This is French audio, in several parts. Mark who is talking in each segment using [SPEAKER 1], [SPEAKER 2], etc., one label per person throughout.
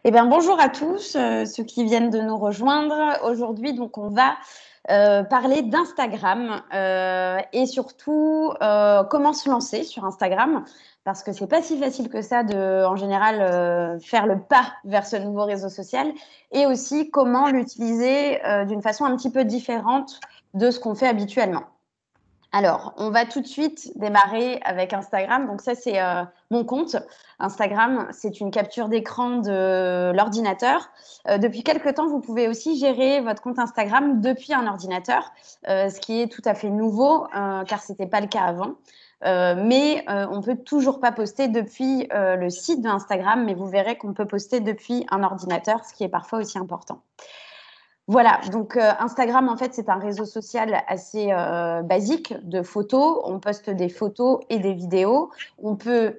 [SPEAKER 1] Eh bien, bonjour à tous, ceux qui viennent de nous rejoindre. Aujourd'hui, donc, on va parler d'Instagram et surtout comment se lancer sur Instagram parce que c'est pas si facile que ça de, en général, faire le pas vers ce nouveau réseau social et aussi comment l'utiliser d'une façon un petit peu différente de ce qu'on fait habituellement. Alors, on va tout de suite démarrer avec Instagram. Donc ça, c'est mon compte. Instagram, c'est une capture d'écran de l'ordinateur. Depuis quelque temps, vous pouvez aussi gérer votre compte Instagram depuis un ordinateur, ce qui est tout à fait nouveau, car ce n'était pas le cas avant. Mais on ne peut toujours pas poster depuis le site d'Instagram, mais vous verrez qu'on peut poster depuis un ordinateur, ce qui est parfois aussi important. Voilà, donc Instagram, en fait, c'est un réseau social assez basique de photos. On poste des photos et des vidéos. On peut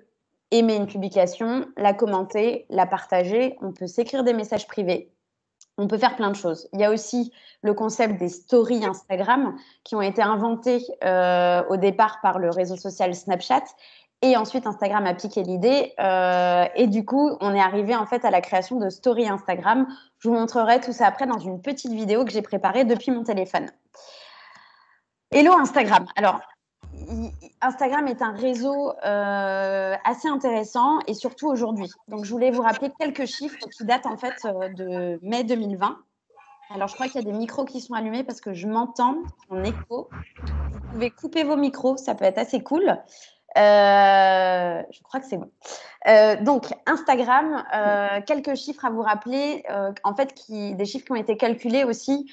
[SPEAKER 1] aimer une publication, la commenter, la partager. On peut s'écrire des messages privés. On peut faire plein de choses. Il y a aussi le concept des stories Instagram qui ont été inventées au départ par le réseau social Snapchat. Et ensuite, Instagram a piqué l'idée. Et du coup, on est arrivé en fait à la création de stories Instagram. Je vous montrerai tout ça après dans une petite vidéo que j'ai préparée depuis mon téléphone. Hello Instagram. Alors, Instagram est un réseau assez intéressant et surtout aujourd'hui. Donc, je voulais vous rappeler quelques chiffres qui datent en fait de mai 2020. Alors, je crois qu'il y a des micros qui sont allumés parce que je m'entends en écho. Vous pouvez couper vos micros, ça peut être assez cool. Je crois que c'est bon. Donc, Instagram, quelques chiffres à vous rappeler, en fait, des chiffres qui ont été calculés aussi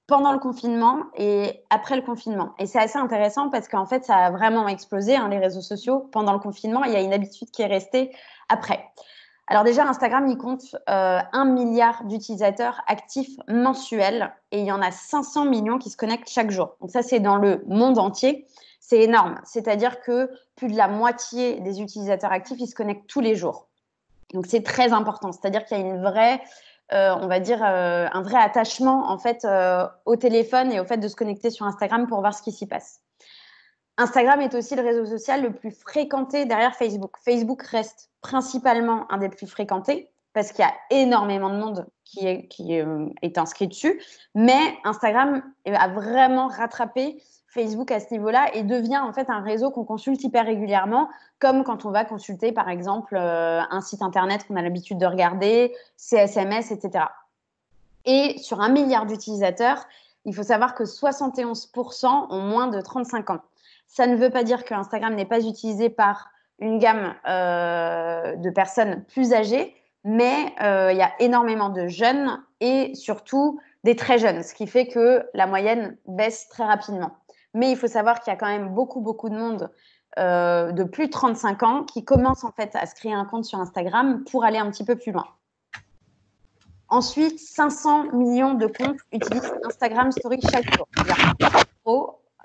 [SPEAKER 1] pendant le confinement et après le confinement. Et c'est assez intéressant parce qu'en fait, ça a vraiment explosé, hein, les réseaux sociaux. Pendant le confinement, il y a une habitude qui est restée après. Alors déjà, Instagram, il compte 1 milliard d'utilisateurs actifs mensuels et il y en a 500 millions qui se connectent chaque jour. Donc ça, c'est dans le monde entier. C'est énorme. C'est-à-dire que plus de la moitié des utilisateurs actifs, ils se connectent tous les jours. Donc c'est très important. C'est-à-dire qu'il y a une vraie, on va dire, un vrai attachement en fait au téléphone et au fait de se connecter sur Instagram pour voir ce qui s'y passe. Instagram est aussi le réseau social le plus fréquenté derrière Facebook. Facebook reste principalement un des plus fréquentés parce qu'il y a énormément de monde qui est inscrit dessus. Mais Instagram a vraiment rattrapé Facebook à ce niveau-là et devient en fait un réseau qu'on consulte hyper régulièrement, comme quand on va consulter par exemple un site internet qu'on a l'habitude de regarder, ses SMS, etc. Et sur 1 milliard d'utilisateurs, il faut savoir que 71% ont moins de 35 ans. Ça ne veut pas dire que Instagram n'est pas utilisé par une gamme de personnes plus âgées, mais il y a énormément de jeunes et surtout des très jeunes, ce qui fait que la moyenne baisse très rapidement. Mais il faut savoir qu'il y a quand même beaucoup, beaucoup de monde de plus de 35 ans qui commence en fait à se créer un compte sur Instagram pour aller un petit peu plus loin. Ensuite, 500 millions de comptes utilisent Instagram Story chaque jour.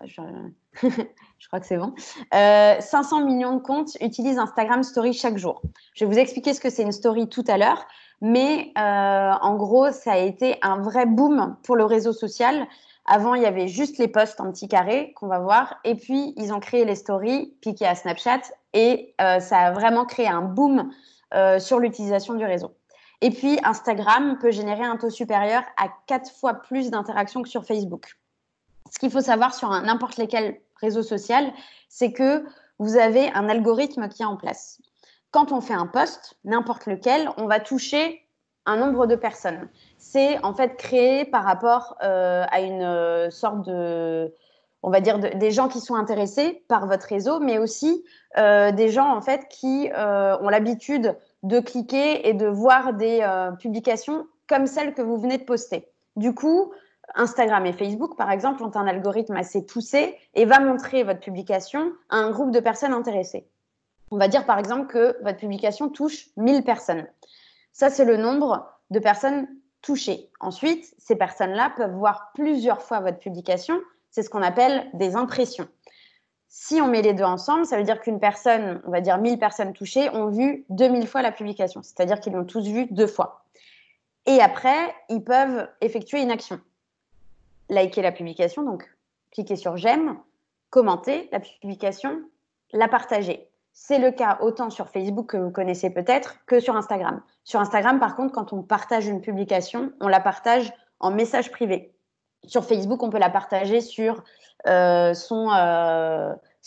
[SPEAKER 1] Je crois que c'est bon. 500 millions de comptes utilisent Instagram Story chaque jour. Je vais vous expliquer ce que c'est une story tout à l'heure, mais en gros, ça a été un vrai boom pour le réseau social. Avant, il y avait juste les posts en petit carré qu'on va voir, et puis ils ont créé les stories piquées à Snapchat, et ça a vraiment créé un boom sur l'utilisation du réseau. Et puis, Instagram peut générer un taux supérieur à 4 fois plus d'interactions que sur Facebook. Ce qu'il faut savoir sur n'importe lequel réseau social, c'est que vous avez un algorithme qui est en place. Quand on fait un post, n'importe lequel, on va toucher un nombre de personnes. C'est en fait créé par rapport à une sorte de, on va dire, des gens qui sont intéressés par votre réseau, mais aussi des gens en fait qui ont l'habitude de cliquer et de voir des publications comme celles que vous venez de poster. Du coup, Instagram et Facebook, par exemple, ont un algorithme assez poussé et va montrer votre publication à un groupe de personnes intéressées. On va dire, par exemple, que votre publication touche 1000 personnes. Ça, c'est le nombre de personnes touchées. Ensuite, ces personnes-là peuvent voir plusieurs fois votre publication. C'est ce qu'on appelle des impressions. Si on met les deux ensemble, ça veut dire qu'une personne, on va dire 1000 personnes touchées, ont vu 2000 fois la publication. C'est-à-dire qu'ils l'ont tous vu 2 fois. Et après, ils peuvent effectuer une action. Liker la publication, donc cliquer sur j'aime, commenter la publication, la partager. C'est le cas autant sur Facebook, que vous connaissez peut-être, que sur Instagram. Sur Instagram, par contre, quand on partage une publication, on la partage en message privé. Sur Facebook, on peut la partager sur sa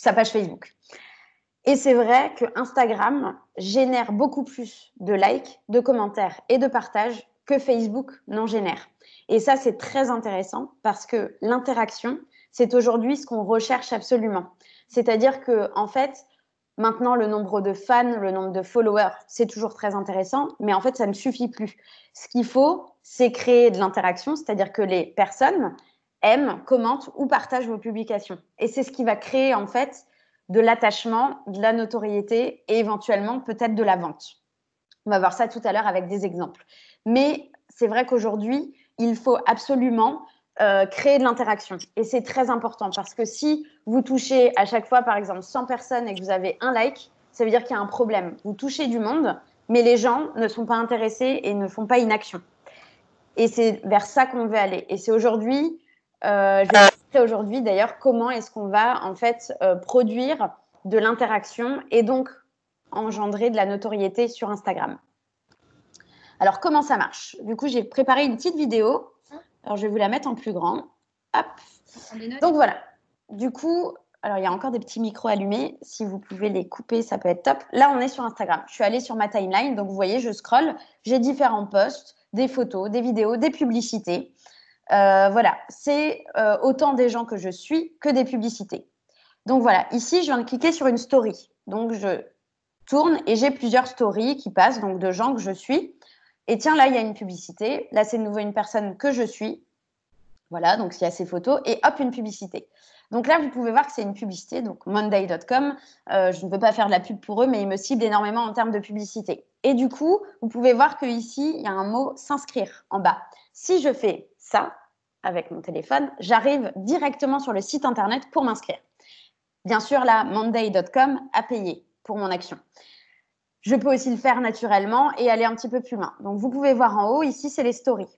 [SPEAKER 1] page Facebook. Et c'est vrai que Instagram génère beaucoup plus de likes, de commentaires et de partages que Facebook n'en génère. Et ça, c'est très intéressant parce que l'interaction, c'est aujourd'hui ce qu'on recherche absolument. C'est-à-dire que, en fait, maintenant, le nombre de fans, le nombre de followers, c'est toujours très intéressant, mais en fait, ça ne suffit plus. Ce qu'il faut, c'est créer de l'interaction, c'est-à-dire que les personnes aiment, commentent ou partagent vos publications. Et c'est ce qui va créer, en fait, de l'attachement, de la notoriété et éventuellement peut-être de la vente. On va voir ça tout à l'heure avec des exemples. Mais c'est vrai qu'aujourd'hui, il faut absolument créer de l'interaction. Et c'est très important parce que si vous touchez à chaque fois, par exemple, 100 personnes et que vous avez un like, ça veut dire qu'il y a un problème. Vous touchez du monde, mais les gens ne sont pas intéressés et ne font pas une action. Et c'est vers ça qu'on veut aller. Et c'est aujourd'hui, je vais vous montrer aujourd'hui d'ailleurs comment est-ce qu'on va en fait produire de l'interaction et donc engendrer de la notoriété sur Instagram. Alors, comment ça marche? Du coup, j'ai préparé une petite vidéo. Alors, je vais vous la mettre en plus grand. Hop. Donc, voilà. Du coup, alors, il y a encore des petits micros allumés. Si vous pouvez les couper, ça peut être top. Là, on est sur Instagram. Je suis allée sur ma timeline. Donc, vous voyez, je scrolle. J'ai différents posts, des photos, des vidéos, des publicités. Voilà. C'est autant des gens que je suis que des publicités. Donc, voilà. Ici, je viens de cliquer sur une story. Donc, je tourne et j'ai plusieurs stories qui passent, donc de gens que je suis. Et tiens, là, il y a une publicité. Là, c'est de nouveau une personne que je suis. Voilà, donc il y a ces photos. Et hop, une publicité. Donc là, vous pouvez voir que c'est une publicité, donc monday.com. Je ne veux pas faire de la pub pour eux, mais ils me ciblent énormément en termes de publicité. Et du coup, vous pouvez voir qu'ici, il y a un mot s'inscrire en bas. Si je fais ça avec mon téléphone, j'arrive directement sur le site internet pour m'inscrire. Bien sûr, là, monday.com a payé pour mon action. Je peux aussi le faire naturellement et aller un petit peu plus loin. Donc, vous pouvez voir en haut, ici, c'est les stories.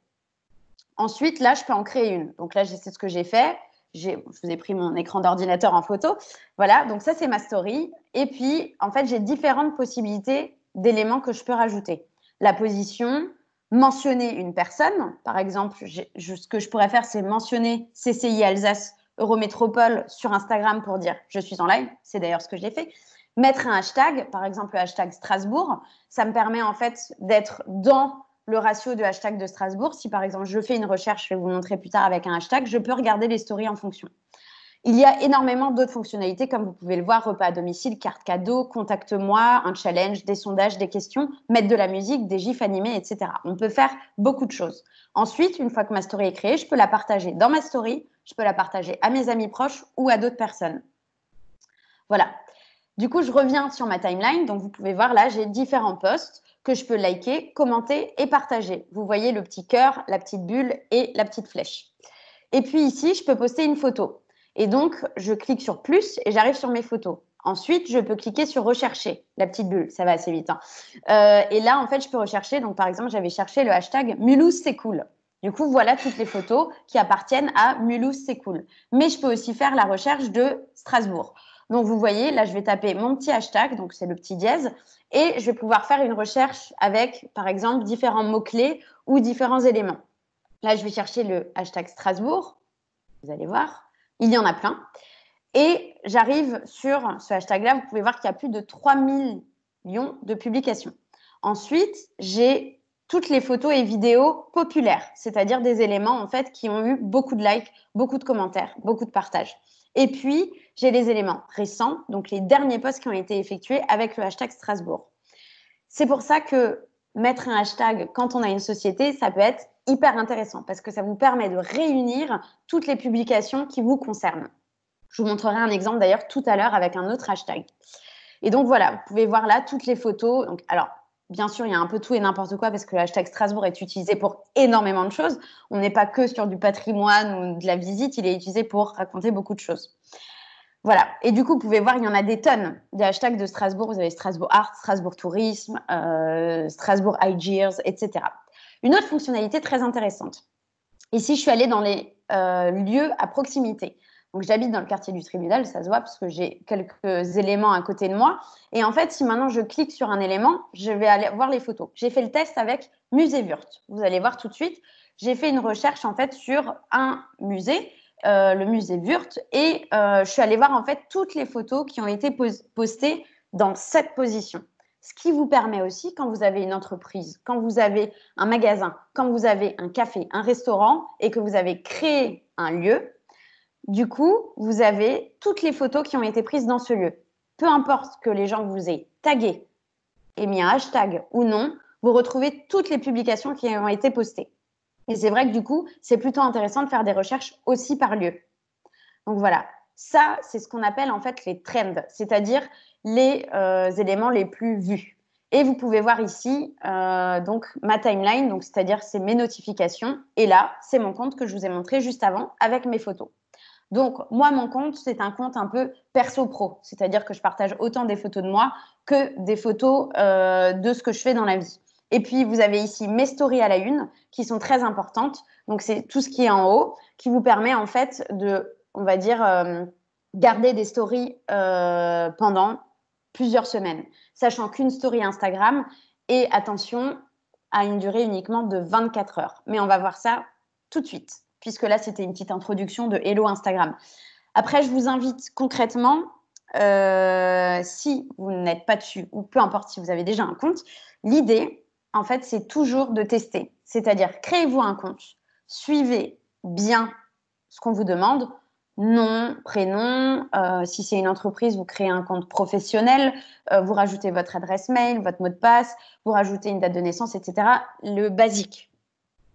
[SPEAKER 1] Ensuite, là, je peux en créer une. Donc là, c'est ce que j'ai fait. Je vous ai pris mon écran d'ordinateur en photo. Voilà, donc ça, c'est ma story. Et puis, en fait, j'ai différentes possibilités d'éléments que je peux rajouter. La position, mentionner une personne. Par exemple, ce que je pourrais faire, c'est mentionner CCI Alsace Eurométropole sur Instagram pour dire « je suis en live ». C'est d'ailleurs ce que j'ai fait. Mettre un hashtag, par exemple le hashtag Strasbourg, ça me permet en fait d'être dans le ratio de hashtag de Strasbourg. Si par exemple je fais une recherche, je vais vous montrer plus tard avec un hashtag, je peux regarder les stories en fonction. Il y a énormément d'autres fonctionnalités, comme vous pouvez le voir, repas à domicile, carte cadeau, contacte-moi, un challenge, des sondages, des questions, mettre de la musique, des gifs animés, etc. On peut faire beaucoup de choses. Ensuite, une fois que ma story est créée, je peux la partager dans ma story, je peux la partager à mes amis proches ou à d'autres personnes. Voilà. Du coup, je reviens sur ma timeline. Donc, vous pouvez voir là, j'ai différents posts que je peux liker, commenter et partager. Vous voyez le petit cœur, la petite bulle et la petite flèche. Et puis ici, je peux poster une photo. Et donc, je clique sur plus et j'arrive sur mes photos. Ensuite, je peux cliquer sur rechercher, la petite bulle, ça va assez vite. Hein. Et là, en fait, je peux rechercher. Donc, par exemple, j'avais cherché le hashtag Mulhouse, c'est cool. Du coup, voilà toutes les photos qui appartiennent à Mulhouse, c'est cool. Mais je peux aussi faire la recherche de Strasbourg. Donc, vous voyez, là, je vais taper mon petit hashtag, donc c'est le petit dièse, et je vais pouvoir faire une recherche avec, par exemple, différents mots-clés ou différents éléments. Là, je vais chercher le hashtag Strasbourg. Vous allez voir, il y en a plein. Et j'arrive sur ce hashtag-là, vous pouvez voir qu'il y a plus de 3 millions de publications. Ensuite, j'ai toutes les photos et vidéos populaires, c'est-à-dire des éléments en fait qui ont eu beaucoup de likes, beaucoup de commentaires, beaucoup de partages. Et puis, j'ai les éléments récents, donc les derniers posts qui ont été effectués avec le hashtag Strasbourg. C'est pour ça que mettre un hashtag quand on a une société, ça peut être hyper intéressant parce que ça vous permet de réunir toutes les publications qui vous concernent. Je vous montrerai un exemple d'ailleurs tout à l'heure avec un autre hashtag. Et donc voilà, vous pouvez voir là toutes les photos. Donc, alors, bien sûr, il y a un peu tout et n'importe quoi parce que le hashtag Strasbourg est utilisé pour énormément de choses. On n'est pas que sur du patrimoine ou de la visite, il est utilisé pour raconter beaucoup de choses. Voilà. Et du coup, vous pouvez voir, il y en a des tonnes des hashtags de Strasbourg. Vous avez Strasbourg Art, Strasbourg Tourisme, Strasbourg Ideas, etc. Une autre fonctionnalité très intéressante. Ici, je suis allée dans les lieux à proximité. Donc, j'habite dans le quartier du Tribunal, ça se voit parce que j'ai quelques éléments à côté de moi. Et en fait, si maintenant je clique sur un élément, je vais aller voir les photos. J'ai fait le test avec Musée Wurt. Vous allez voir tout de suite. J'ai fait une recherche en fait sur un musée, le musée Wurt, et je suis allée voir en fait toutes les photos qui ont été postées dans cette position. Ce qui vous permet aussi, quand vous avez une entreprise, quand vous avez un magasin, quand vous avez un café, un restaurant et que vous avez créé un lieu, du coup, vous avez toutes les photos qui ont été prises dans ce lieu. Peu importe que les gens vous aient tagué et mis un hashtag ou non, vous retrouvez toutes les publications qui ont été postées. Et c'est vrai que du coup, c'est plutôt intéressant de faire des recherches aussi par lieu. Donc voilà, ça, c'est ce qu'on appelle en fait les trends, c'est-à-dire les éléments les plus vus. Et vous pouvez voir ici donc ma timeline, donc c'est-à-dire c'est mes notifications. Et là, c'est mon compte que je vous ai montré juste avant avec mes photos. Donc, moi, mon compte, c'est un compte un peu perso-pro, c'est-à-dire que je partage autant des photos de moi que des photos de ce que je fais dans la vie. Et puis, vous avez ici mes stories à la une qui sont très importantes. Donc, c'est tout ce qui est en haut qui vous permet en fait de, on va dire, garder des stories pendant plusieurs semaines, sachant qu'une story Instagram est, attention, à une durée uniquement de 24 heures. Mais on va voir ça tout de suite, puisque là, c'était une petite introduction de Hello Instagram. Après, je vous invite concrètement, si vous n'êtes pas dessus, ou peu importe si vous avez déjà un compte, l'idée, en fait, c'est toujours de tester. C'est-à-dire, créez-vous un compte, suivez bien ce qu'on vous demande, nom, prénom. Si c'est une entreprise, vous créez un compte professionnel, vous rajoutez votre adresse mail, votre mot de passe, vous rajoutez une date de naissance, etc. Le basique.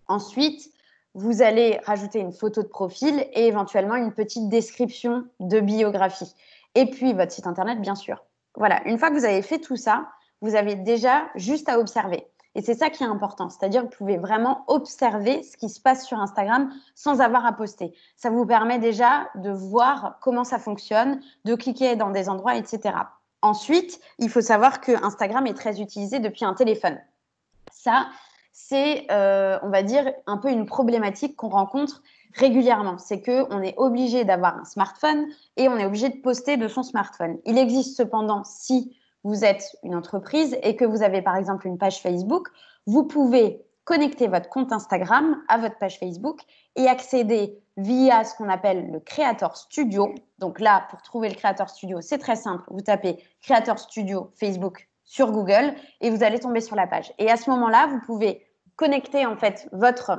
[SPEAKER 1] Ensuite, vous allez rajouter une photo de profil et éventuellement une petite description de biographie. Et puis, votre site internet, bien sûr. Voilà, une fois que vous avez fait tout ça, vous avez déjà juste à observer. Et c'est ça qui est important, c'est-à-dire que vous pouvez vraiment observer ce qui se passe sur Instagram sans avoir à poster. Ça vous permet déjà de voir comment ça fonctionne, de cliquer dans des endroits, etc. Ensuite, il faut savoir que Instagram est très utilisé depuis un téléphone. Ça, c'est, on va dire, un peu une problématique qu'on rencontre régulièrement. C'est qu'on est obligé d'avoir un smartphone et on est obligé de poster de son smartphone. Il existe cependant, si vous êtes une entreprise et que vous avez par exemple une page Facebook, vous pouvez connecter votre compte Instagram à votre page Facebook et accéder via ce qu'on appelle le Creator Studio. Donc là, pour trouver le Creator Studio, c'est très simple. Vous tapez Creator Studio Facebook sur Google et vous allez tomber sur la page. Et à ce moment-là, vous pouvez connecter en fait votre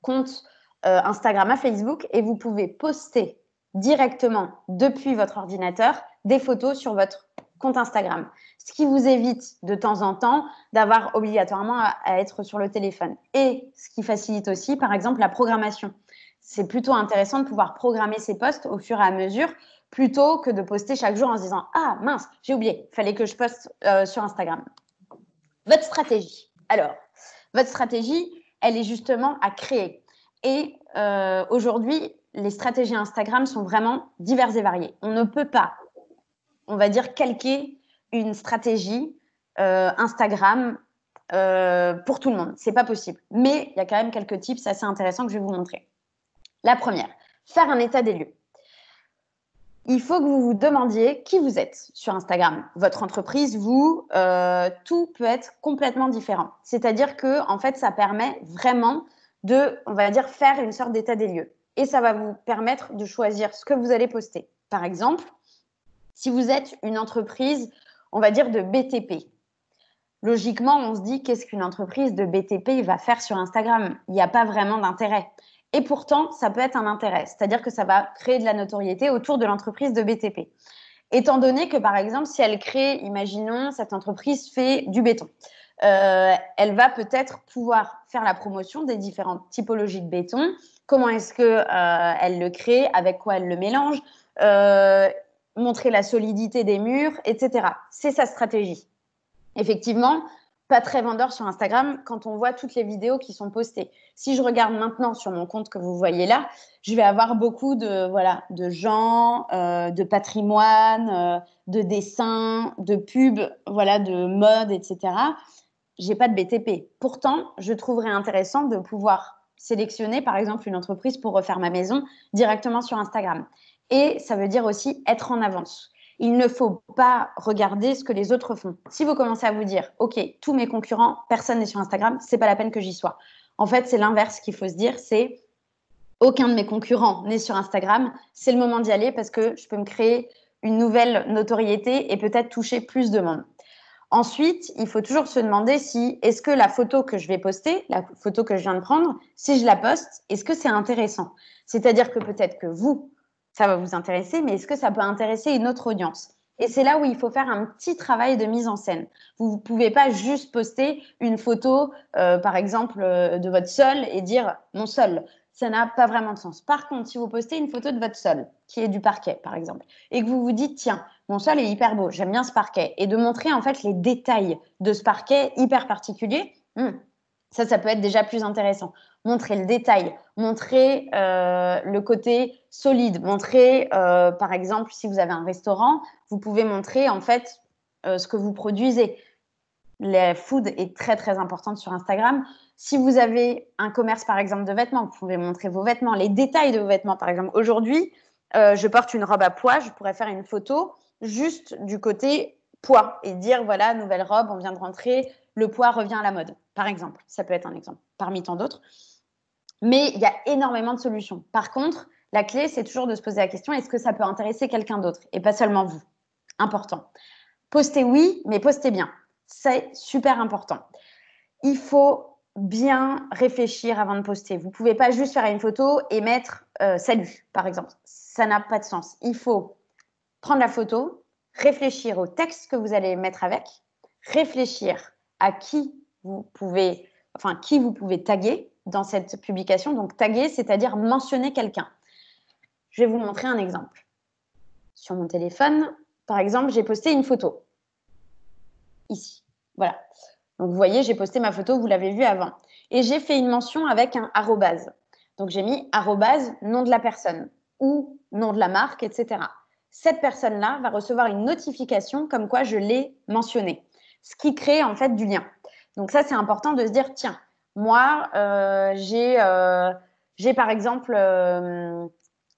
[SPEAKER 1] compte Instagram à Facebook et vous pouvez poster directement depuis votre ordinateur des photos sur votre compte Instagram. Ce qui vous évite de temps en temps d'avoir obligatoirement à être sur le téléphone. Et ce qui facilite aussi, par exemple, la programmation. C'est plutôt intéressant de pouvoir programmer ses posts au fur et à mesure plutôt que de poster chaque jour en se disant « Ah mince, j'ai oublié, il fallait que je poste sur Instagram ». Votre stratégie. Alors, votre stratégie, elle est justement à créer. Et aujourd'hui, les stratégies Instagram sont vraiment diverses et variées. On ne peut pas, on va dire, calquer une stratégie Instagram pour tout le monde. C'est pas possible. Mais il y a quand même quelques tips assez intéressants que je vais vous montrer. La première, faire un état des lieux. Il faut que vous vous demandiez qui vous êtes sur Instagram. Votre entreprise, vous, tout peut être complètement différent. C'est-à-dire que, en fait, ça permet vraiment de, on va dire, faire une sorte d'état des lieux. Et ça va vous permettre de choisir ce que vous allez poster. Par exemple, si vous êtes une entreprise, on va dire, de BTP, logiquement, on se dit qu'est-ce qu'une entreprise de BTP va faire sur Instagram? Il n'y a pas vraiment d'intérêt. Et pourtant, ça peut être un intérêt, c'est-à-dire que ça va créer de la notoriété autour de l'entreprise de BTP. Étant donné que, par exemple, si elle crée, imaginons, cette entreprise fait du béton, elle va peut-être pouvoir faire la promotion des différentes typologies de béton, comment est-ce qu'elle le crée, avec quoi elle le mélange, montrer la solidité des murs, etc. C'est sa stratégie. Effectivement, pas très vendeur sur Instagram quand on voit toutes les vidéos qui sont postées. Si je regarde maintenant sur mon compte que vous voyez là, je vais avoir beaucoup de, voilà, de gens, de patrimoine, de dessins, de pubs, voilà, de mode, etc. J'ai pas de BTP. Pourtant, je trouverais intéressant de pouvoir sélectionner, par exemple, une entreprise pour refaire ma maison directement sur Instagram. Et ça veut dire aussi être en avance. Il ne faut pas regarder ce que les autres font. Si vous commencez à vous dire, OK, tous mes concurrents, personne n'est sur Instagram, c'est pas la peine que j'y sois. En fait, c'est l'inverse qu'il faut se dire, c'est aucun de mes concurrents n'est sur Instagram, c'est le moment d'y aller parce que je peux me créer une nouvelle notoriété et peut-être toucher plus de monde. Ensuite, il faut toujours se demander si est-ce que la photo que je vais poster, la photo que je viens de prendre, si je la poste, est-ce que c'est intéressant? C'est-à-dire que peut-être que vous, ça va vous intéresser, mais est-ce que ça peut intéresser une autre audience? Et c'est là où il faut faire un petit travail de mise en scène. Vous ne pouvez pas juste poster une photo, par exemple, de votre sol et dire « mon sol ». Ça n'a pas vraiment de sens. Par contre, si vous postez une photo de votre sol, qui est du parquet, par exemple, et que vous vous dites « tiens, mon sol est hyper beau, j'aime bien ce parquet », et de montrer en fait les détails de ce parquet hyper particulier, ça peut être déjà plus intéressant. Montrer le détail, montrer le côté solide, montrer, par exemple, si vous avez un restaurant, vous pouvez montrer en fait ce que vous produisez. La food est très, très importante sur Instagram. Si vous avez un commerce, par exemple, de vêtements, vous pouvez montrer vos vêtements, les détails de vos vêtements. Par exemple, aujourd'hui, je porte une robe à pois, je pourrais faire une photo juste du côté pois et dire, voilà, nouvelle robe, on vient de rentrer, le pois revient à la mode, par exemple. Ça peut être un exemple, parmi tant d'autres. Mais il y a énormément de solutions. Par contre, la clé, c'est toujours de se poser la question, est-ce que ça peut intéresser quelqu'un d'autre et pas seulement vous? Important. Postez oui, mais postez bien. C'est super important. Il faut bien réfléchir avant de poster. Vous ne pouvez pas juste faire une photo et mettre salut, par exemple. Ça n'a pas de sens. Il faut prendre la photo, réfléchir au texte que vous allez mettre avec, réfléchir à qui vous pouvez taguer dans cette publication. Donc, taguer, c'est-à-dire mentionner quelqu'un. Je vais vous montrer un exemple. Sur mon téléphone, par exemple, j'ai posté une photo. Ici. Voilà. Donc, vous voyez, j'ai posté ma photo, vous l'avez vu avant. Et j'ai fait une mention avec un arrobase. Donc, j'ai mis arrobase, nom de la personne ou nom de la marque, etc. Cette personne-là va recevoir une notification comme quoi je l'ai mentionné, ce qui crée en fait du lien. Donc, ça, c'est important de se dire, tiens, moi, j'ai par exemple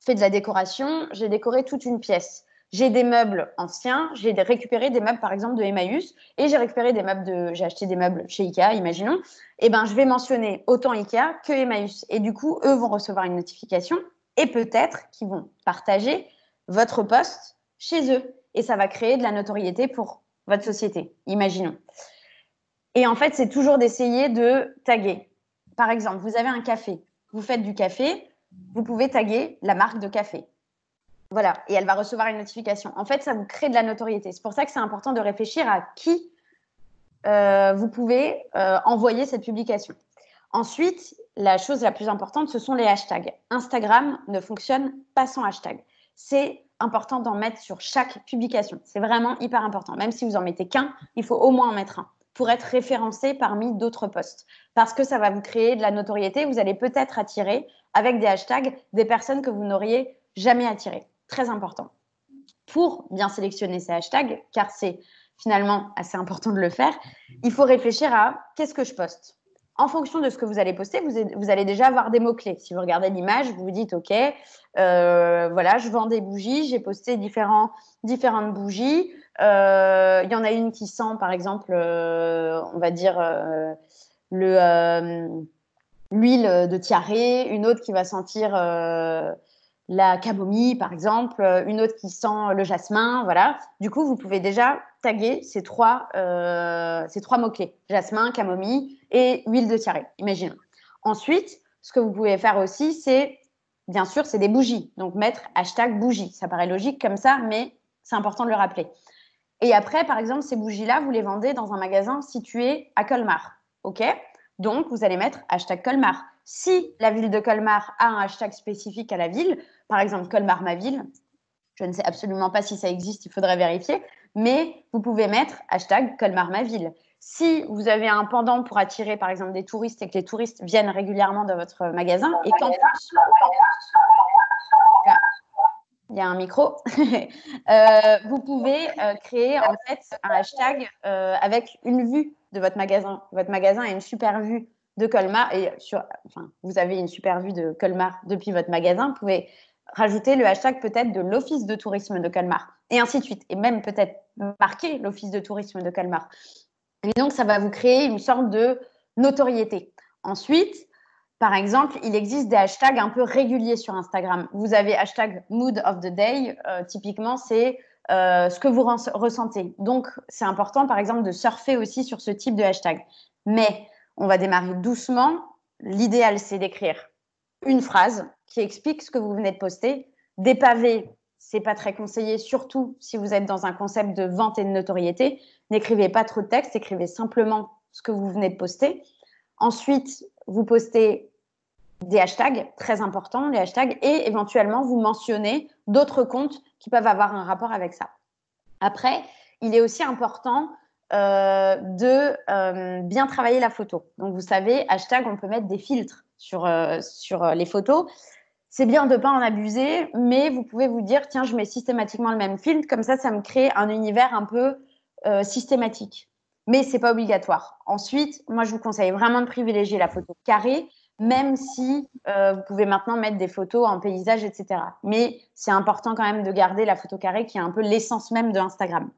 [SPEAKER 1] fait de la décoration, j'ai décoré toute une pièce. J'ai des meubles anciens, j'ai récupéré des meubles par exemple de Emmaüs et j'ai récupéré des meubles j'ai acheté des meubles chez Ikea, imaginons. Et ben je vais mentionner autant Ikea que Emmaüs et du coup eux vont recevoir une notification et peut-être qu'ils vont partager votre post chez eux et ça va créer de la notoriété pour votre société, imaginons. Et en fait, c'est toujours d'essayer de taguer. Par exemple, vous avez un café, vous faites du café, vous pouvez taguer la marque de café. Voilà, et elle va recevoir une notification. En fait, ça vous crée de la notoriété. C'est pour ça que c'est important de réfléchir à qui vous pouvez envoyer cette publication. Ensuite, la chose la plus importante, ce sont les hashtags. Instagram ne fonctionne pas sans hashtag. C'est important d'en mettre sur chaque publication. C'est vraiment hyper important. Même si vous en mettez qu'un, il faut au moins en mettre un pour être référencé parmi d'autres posts. Parce que ça va vous créer de la notoriété. Vous allez peut-être attirer, avec des hashtags, des personnes que vous n'auriez jamais attirées. Très important. Pour bien sélectionner ces hashtags, car c'est finalement assez important de le faire, il faut réfléchir à qu'est-ce que je poste. En fonction de ce que vous allez poster, vous allez déjà avoir des mots-clés. Si vous regardez l'image, vous vous dites, OK, voilà, je vends des bougies, j'ai posté différentes bougies. Il y en a une qui sent, par exemple, on va dire, l'huile de tiare, une autre qui va sentir la camomille, par exemple, une autre qui sent le jasmin, voilà. Du coup, vous pouvez déjà taguer ces trois mots-clés, jasmin, camomille et huile de tiare, imaginons. Ensuite, ce que vous pouvez faire aussi, c'est, bien sûr, c'est des bougies. Donc, mettre hashtag bougie. Ça paraît logique comme ça, mais c'est important de le rappeler. Et après, par exemple, ces bougies-là, vous les vendez dans un magasin situé à Colmar, OK ? Donc, vous allez mettre hashtag Colmar. Si la ville de Colmar a un hashtag spécifique à la ville, par exemple Colmar ma ville, je ne sais absolument pas si ça existe, il faudrait vérifier, mais vous pouvez mettre hashtag Colmar ma ville. Si vous avez un pendant pour attirer par exemple des touristes et que les touristes viennent régulièrement dans votre magasin et qu'en plus, il y a un micro, vous pouvez créer en fait un hashtag avec une vue de votre magasin. Votre magasin a une super vue de Colmar, et vous avez une super vue de Colmar depuis votre magasin, vous pouvez rajouter le hashtag peut-être de l'Office de tourisme de Colmar, et ainsi de suite, et même peut-être marquer l'Office de tourisme de Colmar. Et donc, ça va vous créer une sorte de notoriété. Ensuite, par exemple, il existe des hashtags un peu réguliers sur Instagram. Vous avez hashtag Mood of the Day, typiquement, c'est ce que vous ressentez. Donc, c'est important, par exemple, de surfer aussi sur ce type de hashtag. Mais on va démarrer doucement. L'idéal, c'est d'écrire une phrase qui explique ce que vous venez de poster. Des pavés, c'est pas très conseillé, surtout si vous êtes dans un concept de vente et de notoriété. N'écrivez pas trop de texte, écrivez simplement ce que vous venez de poster. Ensuite, vous postez des hashtags, très importants, les hashtags, et éventuellement, vous mentionnez d'autres comptes qui peuvent avoir un rapport avec ça. Après, il est aussi important de bien travailler la photo. Donc, vous savez, hashtag, on peut mettre des filtres sur les photos. C'est bien de ne pas en abuser, mais vous pouvez vous dire, tiens, je mets systématiquement le même filtre, comme ça me crée un univers un peu systématique. Mais ce n'est pas obligatoire. Ensuite, moi, je vous conseille vraiment de privilégier la photo carrée, même si vous pouvez maintenant mettre des photos en paysage, etc. Mais c'est important quand même de garder la photo carrée qui est un peu l'essence même de Instagram.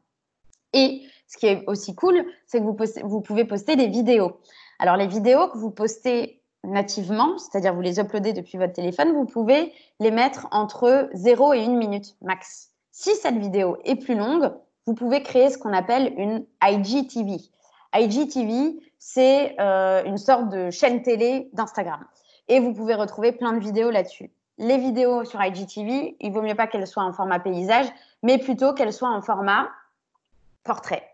[SPEAKER 1] Et ce qui est aussi cool, c'est que vous pouvez poster des vidéos. Alors, les vidéos que vous postez nativement, c'est-à-dire vous les uploadez depuis votre téléphone, vous pouvez les mettre entre 0 et 1 minute max. Si cette vidéo est plus longue, vous pouvez créer ce qu'on appelle une IGTV. IGTV, c'est une sorte de chaîne télé d'Instagram. Et vous pouvez retrouver plein de vidéos là-dessus. Les vidéos sur IGTV, il vaut mieux pas qu'elles soient en format paysage, mais plutôt qu'elles soient en format portrait.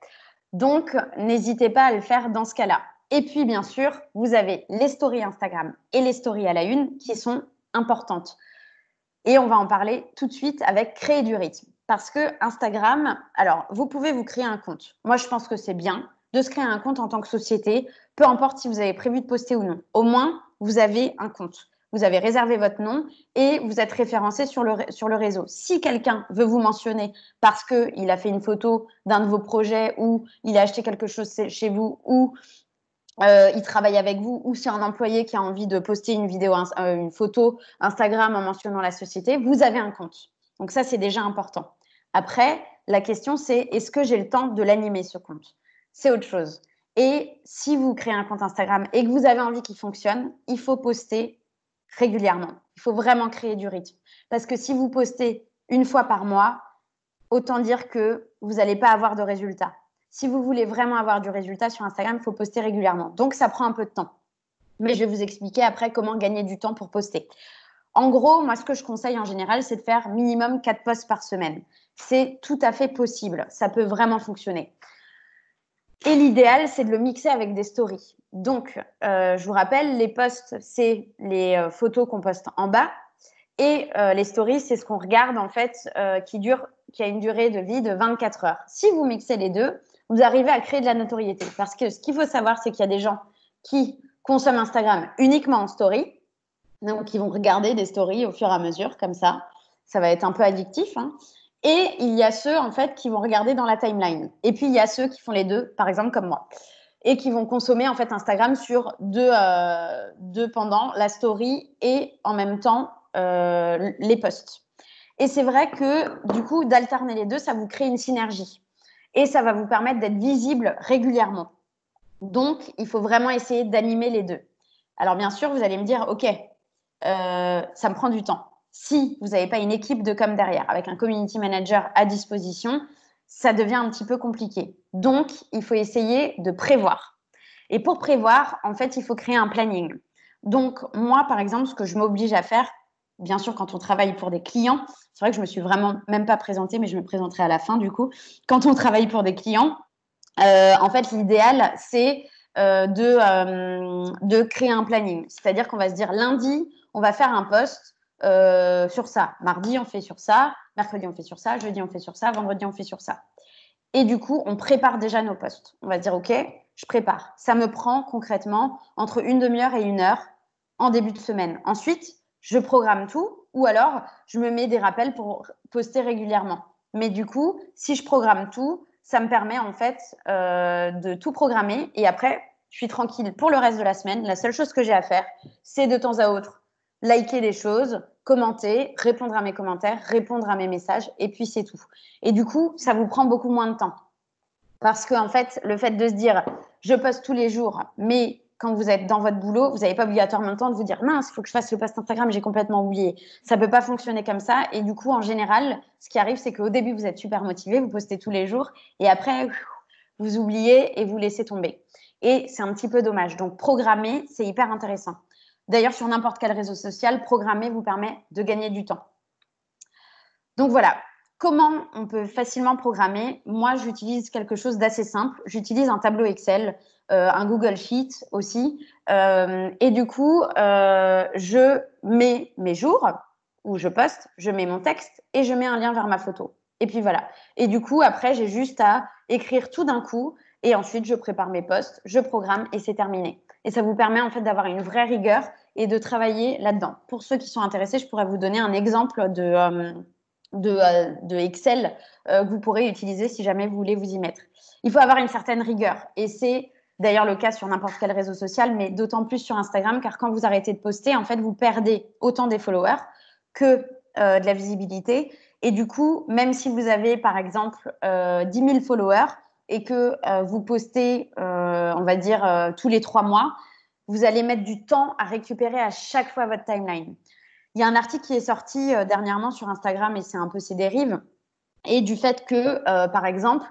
[SPEAKER 1] Donc, n'hésitez pas à le faire dans ce cas-là. Et puis, bien sûr, vous avez les stories Instagram et les stories à la une qui sont importantes. Et on va en parler tout de suite avec créer du rythme. Parce que Instagram, alors, vous pouvez vous créer un compte. Moi, je pense que c'est bien de se créer un compte en tant que société, peu importe si vous avez prévu de poster ou non. Au moins, vous avez un compte. Vous avez réservé votre nom et vous êtes référencé sur le réseau. Si quelqu'un veut vous mentionner parce qu'il a fait une photo d'un de vos projets ou il a acheté quelque chose chez vous ou il travaille avec vous ou c'est un employé qui a envie de poster une photo Instagram en mentionnant la société, vous avez un compte. Donc ça, c'est déjà important. Après, la question, c'est est-ce que j'ai le temps de l'animer, ce compte? C'est autre chose. Et si vous créez un compte Instagram et que vous avez envie qu'il fonctionne, il faut poster régulièrement. Il faut vraiment créer du rythme. Parce que si vous postez une fois par mois, autant dire que vous n'allez pas avoir de résultats. Si vous voulez vraiment avoir du résultat sur Instagram, il faut poster régulièrement. Donc, ça prend un peu de temps. Mais je vais vous expliquer après comment gagner du temps pour poster. En gros, moi, ce que je conseille en général, c'est de faire minimum 4 posts par semaine. C'est tout à fait possible. Ça peut vraiment fonctionner. Et l'idéal, c'est de le mixer avec des stories. Donc, je vous rappelle, les posts, c'est les photos qu'on poste en bas. Et les stories, c'est ce qu'on regarde en fait, qui a une durée de vie de 24 heures. Si vous mixez les deux, vous arrivez à créer de la notoriété. Parce que ce qu'il faut savoir, c'est qu'il y a des gens qui consomment Instagram uniquement en story, donc qui vont regarder des stories au fur et à mesure, comme ça. Ça va être un peu addictif, hein. Et il y a ceux, en fait, qui vont regarder dans la timeline. Et puis, il y a ceux qui font les deux, par exemple, comme moi. Et qui vont consommer, en fait, Instagram sur deux pendant la story et en même temps les posts. Et c'est vrai que, du coup, d'alterner les deux, ça vous crée une synergie. Et ça va vous permettre d'être visible régulièrement. Donc, il faut vraiment essayer d'animer les deux. Alors, bien sûr, vous allez me dire, OK, ça me prend du temps. Si vous n'avez pas une équipe de com derrière, avec un community manager à disposition, ça devient un petit peu compliqué. Donc, il faut essayer de prévoir. Et pour prévoir, en fait, il faut créer un planning. Donc, moi, par exemple, ce que je m'oblige à faire, bien sûr, quand on travaille pour des clients, c'est vrai que je me suis vraiment même pas présentée, mais je me présenterai à la fin, du coup. Quand on travaille pour des clients, en fait, l'idéal, c'est de créer un planning. C'est-à-dire qu'on va se dire lundi, on va faire un post sur ça. Mardi, on fait sur ça. Mercredi, on fait sur ça. Jeudi, on fait sur ça. Vendredi, on fait sur ça. Et du coup, on prépare déjà nos posts. On va se dire, OK, je prépare. Ça me prend concrètement entre une demi-heure et 1 heure en début de semaine. Ensuite, je programme tout ou alors je me mets des rappels pour poster régulièrement. Mais du coup, si je programme tout, ça me permet en fait de tout programmer et après, je suis tranquille pour le reste de la semaine. La seule chose que j'ai à faire, c'est de temps à autre liker des choses, commenter, répondre à mes commentaires, répondre à mes messages, et puis c'est tout. Et du coup, ça vous prend beaucoup moins de temps. Parce qu'en fait, le fait de se dire, je poste tous les jours, mais quand vous êtes dans votre boulot, vous n'avez pas obligatoirement le temps de vous dire, mince, il faut que je fasse le post Instagram, j'ai complètement oublié. Ça ne peut pas fonctionner comme ça. Et du coup, en général, ce qui arrive, c'est qu'au début, vous êtes super motivé, vous postez tous les jours, et après, vous oubliez et vous laissez tomber. Et c'est un petit peu dommage. Donc, programmer, c'est hyper intéressant. D'ailleurs, sur n'importe quel réseau social, programmer vous permet de gagner du temps. Donc voilà, comment on peut facilement programmer? Moi, j'utilise quelque chose d'assez simple. J'utilise un tableau Excel, un Google Sheet aussi. Et du coup, je mets mes jours où je poste, je mets mon texte et je mets un lien vers ma photo. Et puis voilà. Et du coup, après, j'ai juste à écrire tout d'un coup. Et ensuite, je prépare mes posts, je programme et c'est terminé. Et ça vous permet en fait d'avoir une vraie rigueur et de travailler là-dedans. Pour ceux qui sont intéressés, je pourrais vous donner un exemple de Excel que vous pourrez utiliser si jamais vous voulez vous y mettre. Il faut avoir une certaine rigueur et c'est d'ailleurs le cas sur n'importe quel réseau social, mais d'autant plus sur Instagram, car quand vous arrêtez de poster, en fait, vous perdez autant des followers que de la visibilité. Et du coup, même si vous avez, par exemple, 10 000 followers et que vous postez, on va dire, tous les 3 mois, vous allez mettre du temps à récupérer à chaque fois votre timeline. Il y a un article qui est sorti dernièrement sur Instagram et c'est un peu ses dérives. Et du fait que, par exemple,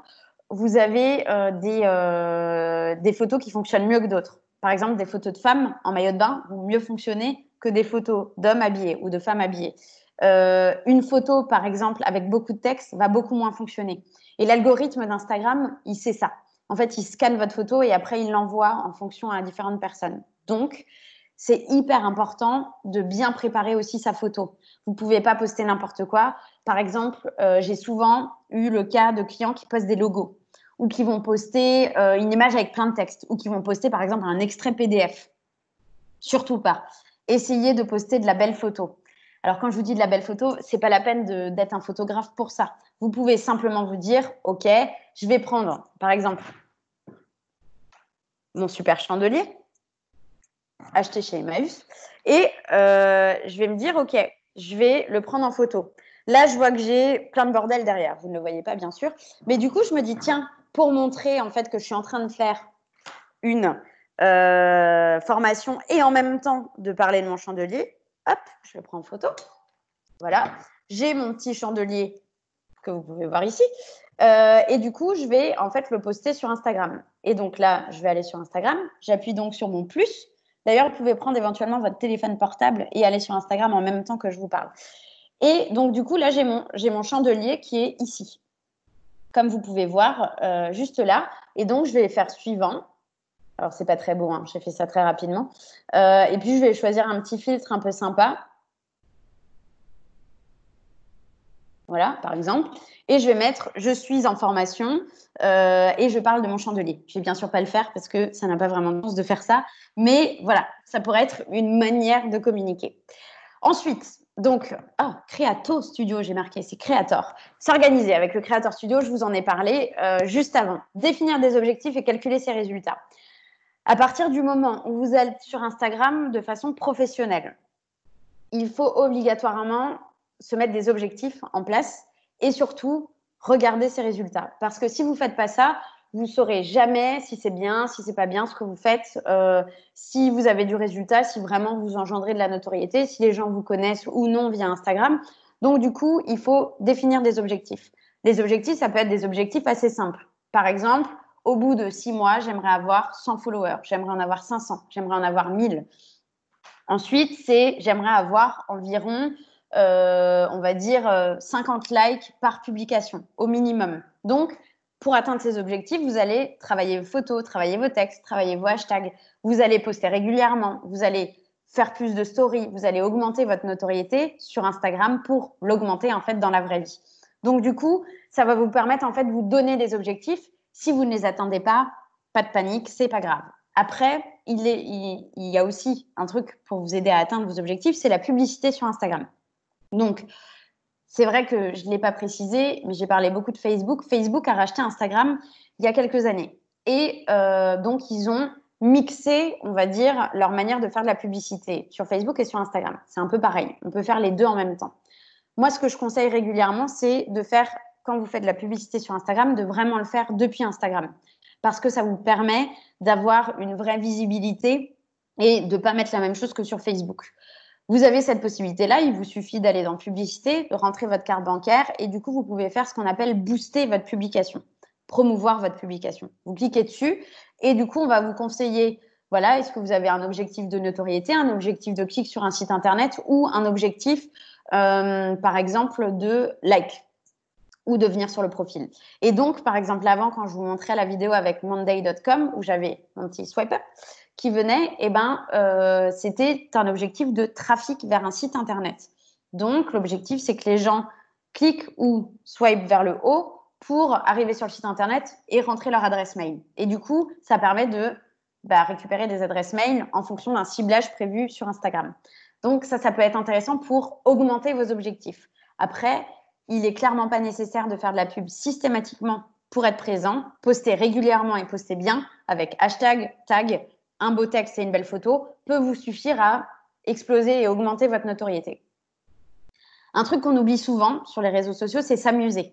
[SPEAKER 1] vous avez des photos qui fonctionnent mieux que d'autres. Par exemple, des photos de femmes en maillot de bain vont mieux fonctionner que des photos d'hommes habillés ou de femmes habillées. Une photo, par exemple, avec beaucoup de texte va beaucoup moins fonctionner. Et l'algorithme d'Instagram, il sait ça. En fait, il scanne votre photo et après, il l'envoie en fonction à différentes personnes. Donc, c'est hyper important de bien préparer aussi sa photo. Vous ne pouvez pas poster n'importe quoi. Par exemple, j'ai souvent eu le cas de clients qui postent des logos ou qui vont poster une image avec plein de texte ou qui vont poster, par exemple, un extrait PDF. Surtout pas. Essayez de poster de la belle photo. Alors, quand je vous dis de la belle photo, c'est pas la peine d'être un photographe pour ça. Vous pouvez simplement vous dire, OK, je vais prendre, par exemple, mon super chandelier acheté chez Emmaüs et je vais me dire, OK, je vais le prendre en photo. Là, je vois que j'ai plein de bordel derrière. Vous ne le voyez pas, bien sûr. Mais du coup, je me dis, tiens, pour montrer en fait que je suis en train de faire une formation et en même temps de parler de mon chandelier, hop, je le prends en photo. Voilà. J'ai mon petit chandelier que vous pouvez voir ici. Et du coup, je vais en fait le poster sur Instagram. Et donc là, je vais aller sur Instagram. J'appuie donc sur mon plus. D'ailleurs, vous pouvez prendre éventuellement votre téléphone portable et aller sur Instagram en même temps que je vous parle. Et donc, du coup, là, j'ai mon chandelier qui est ici, comme vous pouvez voir, juste là. Et donc, je vais faire suivant. Alors, c'est pas très beau, hein, j'ai fait ça très rapidement. Et puis, je vais choisir un petit filtre un peu sympa. Voilà, par exemple. Et je vais mettre « Je suis en formation et je parle de mon chandelier ». Je vais bien sûr pas le faire parce que ça n'a pas vraiment de sens de faire ça. Mais voilà, ça pourrait être une manière de communiquer. Ensuite, donc, Creato Studio, j'ai marqué, c'est Creator. S'organiser avec le Creator Studio, je vous en ai parlé juste avant. Définir des objectifs et calculer ses résultats. À partir du moment où vous êtes sur Instagram de façon professionnelle, il faut obligatoirement se mettre des objectifs en place et surtout regarder ses résultats. Parce que si vous ne faites pas ça, vous ne saurez jamais si c'est bien, si c'est pas bien ce que vous faites, si vous avez du résultat, si vraiment vous engendrez de la notoriété, si les gens vous connaissent ou non via Instagram. Donc du coup, il faut définir des objectifs. Les objectifs, ça peut être des objectifs assez simples. Par exemple, au bout de 6 mois, j'aimerais avoir 100 followers, j'aimerais en avoir 500, j'aimerais en avoir 1000. Ensuite, j'aimerais avoir environ, on va dire, 50 likes par publication, au minimum. Donc, pour atteindre ces objectifs, vous allez travailler vos photos, travailler vos textes, travailler vos hashtags. Vous allez poster régulièrement, vous allez faire plus de stories, vous allez augmenter votre notoriété sur Instagram pour l'augmenter en fait dans la vraie vie. Donc, du coup, ça va vous permettre en fait de vous donner des objectifs. Si vous ne les attendez pas de panique, c'est pas grave. Après, il y a aussi un truc pour vous aider à atteindre vos objectifs, c'est la publicité sur Instagram. Donc, c'est vrai que je ne l'ai pas précisé, mais j'ai parlé beaucoup de Facebook. Facebook a racheté Instagram il y a quelques années. Et donc, ils ont mixer, on va dire, leur manière de faire de la publicité sur Facebook et sur Instagram. C'est un peu pareil. On peut faire les deux en même temps. Moi, ce que je conseille régulièrement, c'est de faire, quand vous faites de la publicité sur Instagram, de vraiment le faire depuis Instagram. Parce que ça vous permet d'avoir une vraie visibilité et de ne pas mettre la même chose que sur Facebook. Vous avez cette possibilité-là, il vous suffit d'aller dans publicité, de rentrer votre carte bancaire et du coup, vous pouvez faire ce qu'on appelle booster votre publication, promouvoir votre publication. Vous cliquez dessus et du coup, on va vous conseiller, voilà, est-ce que vous avez un objectif de notoriété, un objectif de clic sur un site internet ou un objectif, par exemple, de like ou de venir sur le profil. Et donc, par exemple, avant, quand je vous montrais la vidéo avec monday.com où j'avais mon petit swipe up, qui venait, c'était un objectif de trafic vers un site internet. Donc, l'objectif, c'est que les gens cliquent ou swipe vers le haut pour arriver sur le site internet et rentrer leur adresse mail. Et du coup, ça permet de récupérer des adresses mail en fonction d'un ciblage prévu sur Instagram. Donc, ça peut être intéressant pour augmenter vos objectifs. Après, il n'est clairement pas nécessaire de faire de la pub systématiquement pour être présent. Poster régulièrement et poster bien avec hashtag, tag, un beau texte et une belle photo peut vous suffire à exploser et augmenter votre notoriété. Un truc qu'on oublie souvent sur les réseaux sociaux, c'est s'amuser.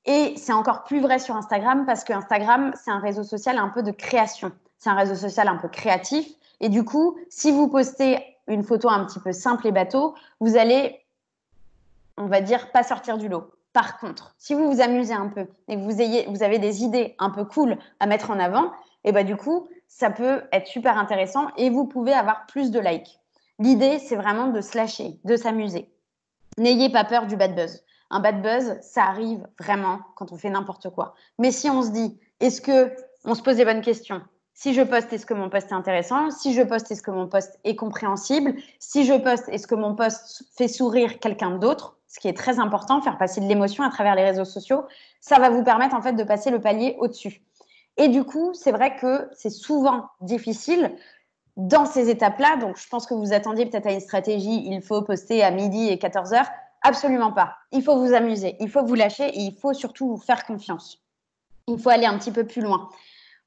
[SPEAKER 1] Et c'est encore plus vrai sur Instagram parce que Instagram, c'est un réseau social un peu de création. C'est un réseau social un peu créatif. Et du coup, si vous postez une photo un petit peu simple et bateau, vous allez, on va dire, pas sortir du lot. Par contre, si vous vous amusez un peu et que vous avez des idées un peu cool à mettre en avant, et du coup, ça peut être super intéressant et vous pouvez avoir plus de likes. L'idée, c'est vraiment de se lâcher, de s'amuser. N'ayez pas peur du bad buzz. Un bad buzz, ça arrive vraiment quand on fait n'importe quoi. Mais si on se dit, est-ce que on se pose les bonnes questions? Si je poste, est-ce que mon post est intéressant? Si je poste, est-ce que mon post est compréhensible? Si je poste, est-ce que mon post fait sourire quelqu'un d'autre? Ce qui est très important, faire passer de l'émotion à travers les réseaux sociaux, ça va vous permettre en fait de passer le palier au-dessus. Et du coup, c'est vrai que c'est souvent difficile dans ces étapes-là. Donc, je pense que vous attendiez peut-être à une stratégie, il faut poster à midi et 14 heures. Absolument pas. Il faut vous amuser, il faut vous lâcher et il faut surtout vous faire confiance. Il faut aller un petit peu plus loin.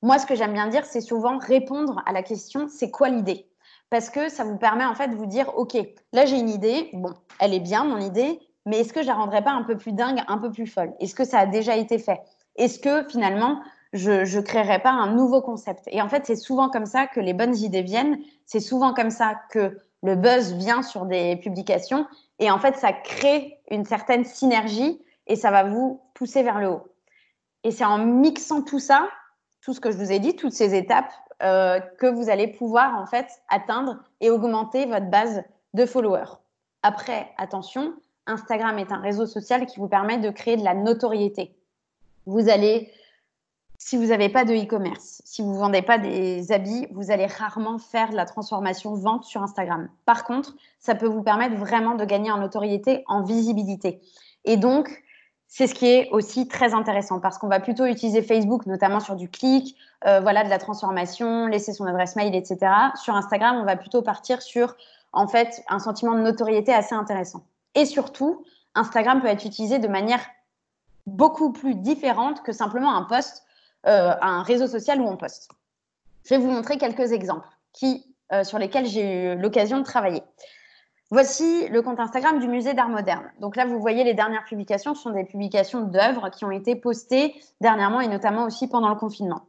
[SPEAKER 1] Moi, ce que j'aime bien dire, c'est souvent répondre à la question, c'est quoi l'idée? Parce que ça vous permet en fait de vous dire, OK, là j'ai une idée, bon, elle est bien mon idée, mais est-ce que je la rendrais pas un peu plus dingue, un peu plus folle? Est-ce que ça a déjà été fait? Est-ce que finalement, je créerais pas un nouveau concept? Et en fait, c'est souvent comme ça que les bonnes idées viennent, c'est souvent comme ça que le buzz vient sur des publications, et en fait, ça crée une certaine synergie et ça va vous pousser vers le haut. Et c'est en mixant tout ça, tout ce que je vous ai dit, toutes ces étapes, que vous allez pouvoir en fait atteindre et augmenter votre base de followers. Après, attention, Instagram est un réseau social qui vous permet de créer de la notoriété. Vous allez, si vous n'avez pas de e-commerce, si vous ne vendez pas des habits, vous allez rarement faire de la transformation vente sur Instagram. Par contre, ça peut vous permettre vraiment de gagner en notoriété, en visibilité. Et donc, c'est ce qui est aussi très intéressant parce qu'on va plutôt utiliser Facebook, notamment sur du clic, de la transformation, laisser son adresse mail, etc. Sur Instagram, on va plutôt partir sur, en fait, un sentiment de notoriété assez intéressant. Et surtout, Instagram peut être utilisé de manière beaucoup plus différente que simplement un post, un réseau social où on poste. Je vais vous montrer quelques exemples sur lesquels j'ai eu l'occasion de travailler. Voici le compte Instagram du Musée d'Art Moderne. Donc là, vous voyez les dernières publications, ce sont des publications d'œuvres qui ont été postées dernièrement et notamment aussi pendant le confinement.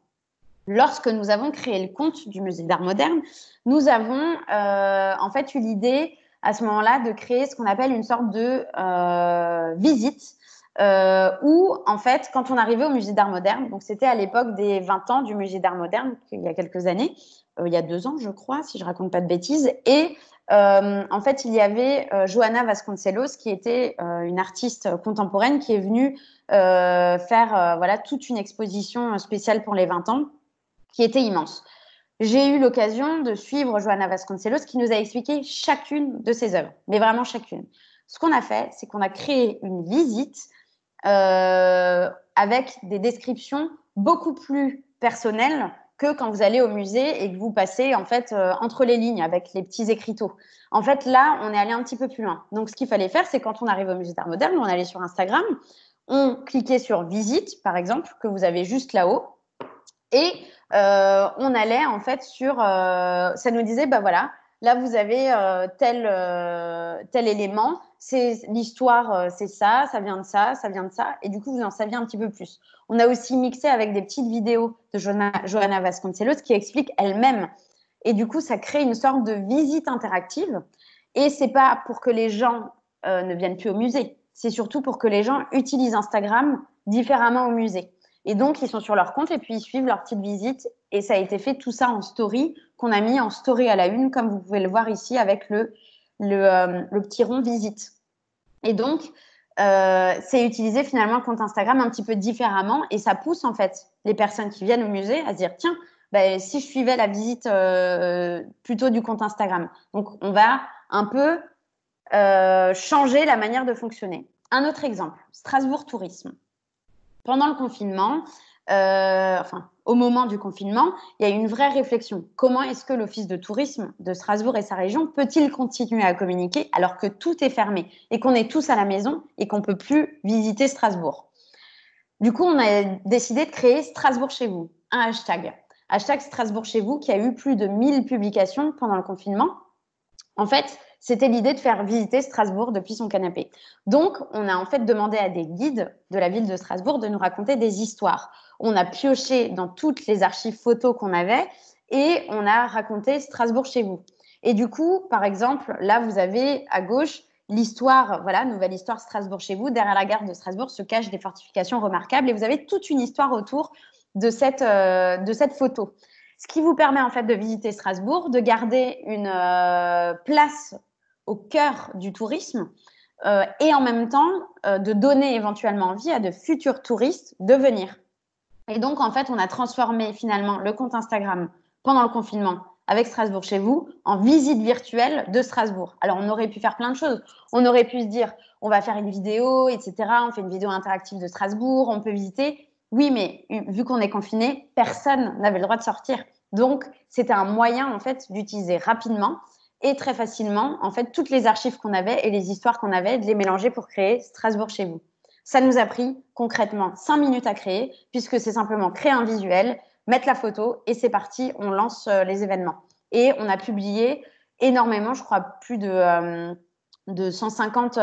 [SPEAKER 1] Lorsque nous avons créé le compte du Musée d'Art Moderne, nous avons en fait eu l'idée à ce moment-là de créer ce qu'on appelle une sorte de visite où en fait, quand on arrivait au Musée d'Art Moderne, donc c'était à l'époque des 20 ans du Musée d'Art Moderne, il y a quelques années, il y a 2 ans je crois, si je ne raconte pas de bêtises, et en fait, il y avait Johanna Vasconcelos, qui était une artiste contemporaine qui est venue faire toute une exposition spéciale pour les 20 ans, qui était immense. J'ai eu l'occasion de suivre Johanna Vasconcelos, qui nous a expliqué chacune de ses œuvres, mais vraiment chacune. Ce qu'on a fait, c'est qu'on a créé une visite avec des descriptions beaucoup plus personnelles que quand vous allez au musée et que vous passez en fait entre les lignes avec les petits écriteaux. En fait, là, on est allé un petit peu plus loin. Donc, ce qu'il fallait faire, c'est quand on arrive au Musée d'Art Moderne, on allait sur Instagram, on cliquait sur Visite, par exemple, que vous avez juste là-haut, Et on allait en fait ça nous disait, bah voilà, là vous avez tel élément, c'est l'histoire, c'est ça, ça vient de ça, ça vient de ça, et du coup vous en saviez un petit peu plus. On a aussi mixé avec des petites vidéos de Johanna Vasconcelos qui explique elle-même, et du coup ça crée une sorte de visite interactive. Et c'est pas pour que les gens ne viennent plus au musée, c'est surtout pour que les gens utilisent Instagram différemment au musée. Et donc, ils sont sur leur compte et puis ils suivent leur petite visite. Et ça a été fait tout ça en story, qu'on a mis en story à la une, comme vous pouvez le voir ici avec le petit rond visite. Et donc, c'est utiliser finalement le compte Instagram un petit peu différemment et ça pousse en fait les personnes qui viennent au musée à se dire tiens, bah, si je suivais la visite plutôt du compte Instagram. Donc, on va un peu changer la manière de fonctionner. Un autre exemple, Strasbourg Tourisme. Pendant le confinement, au moment du confinement, il y a eu une vraie réflexion. Comment est-ce que l'Office de tourisme de Strasbourg et sa région peut-il continuer à communiquer alors que tout est fermé et qu'on est tous à la maison et qu'on ne peut plus visiter Strasbourg? Du coup, on a décidé de créer Strasbourg chez vous, un hashtag. Hashtag Strasbourg chez vous qui a eu plus de 1000 publications pendant le confinement. En fait, c'était l'idée de faire visiter Strasbourg depuis son canapé. Donc, on a en fait demandé à des guides de la ville de Strasbourg de nous raconter des histoires. On a pioché dans toutes les archives photos qu'on avait et on a raconté Strasbourg chez vous. Et du coup, par exemple, là, vous avez à gauche l'histoire, voilà, nouvelle histoire Strasbourg chez vous. Derrière la gare de Strasbourg se cachent des fortifications remarquables et vous avez toute une histoire autour de cette photo. Ce qui vous permet en fait de visiter Strasbourg, de garder une place au cœur du tourisme et en même temps de donner éventuellement envie à de futurs touristes de venir. Et donc en fait, on a transformé finalement le compte Instagram pendant le confinement avec Strasbourg chez vous en visite virtuelle de Strasbourg. Alors on aurait pu faire plein de choses. On aurait pu se dire on va faire une vidéo, etc. On fait une vidéo interactive de Strasbourg, on peut visiter. Oui, mais vu qu'on est confiné, personne n'avait le droit de sortir. Donc, c'était un moyen, en fait, d'utiliser rapidement et très facilement, en fait, toutes les archives qu'on avait et les histoires qu'on avait, de les mélanger pour créer Strasbourg chez vous. Ça nous a pris concrètement 5 minutes à créer, puisque c'est simplement créer un visuel, mettre la photo et c'est parti, on lance les événements. Et on a publié énormément, je crois, plus de 150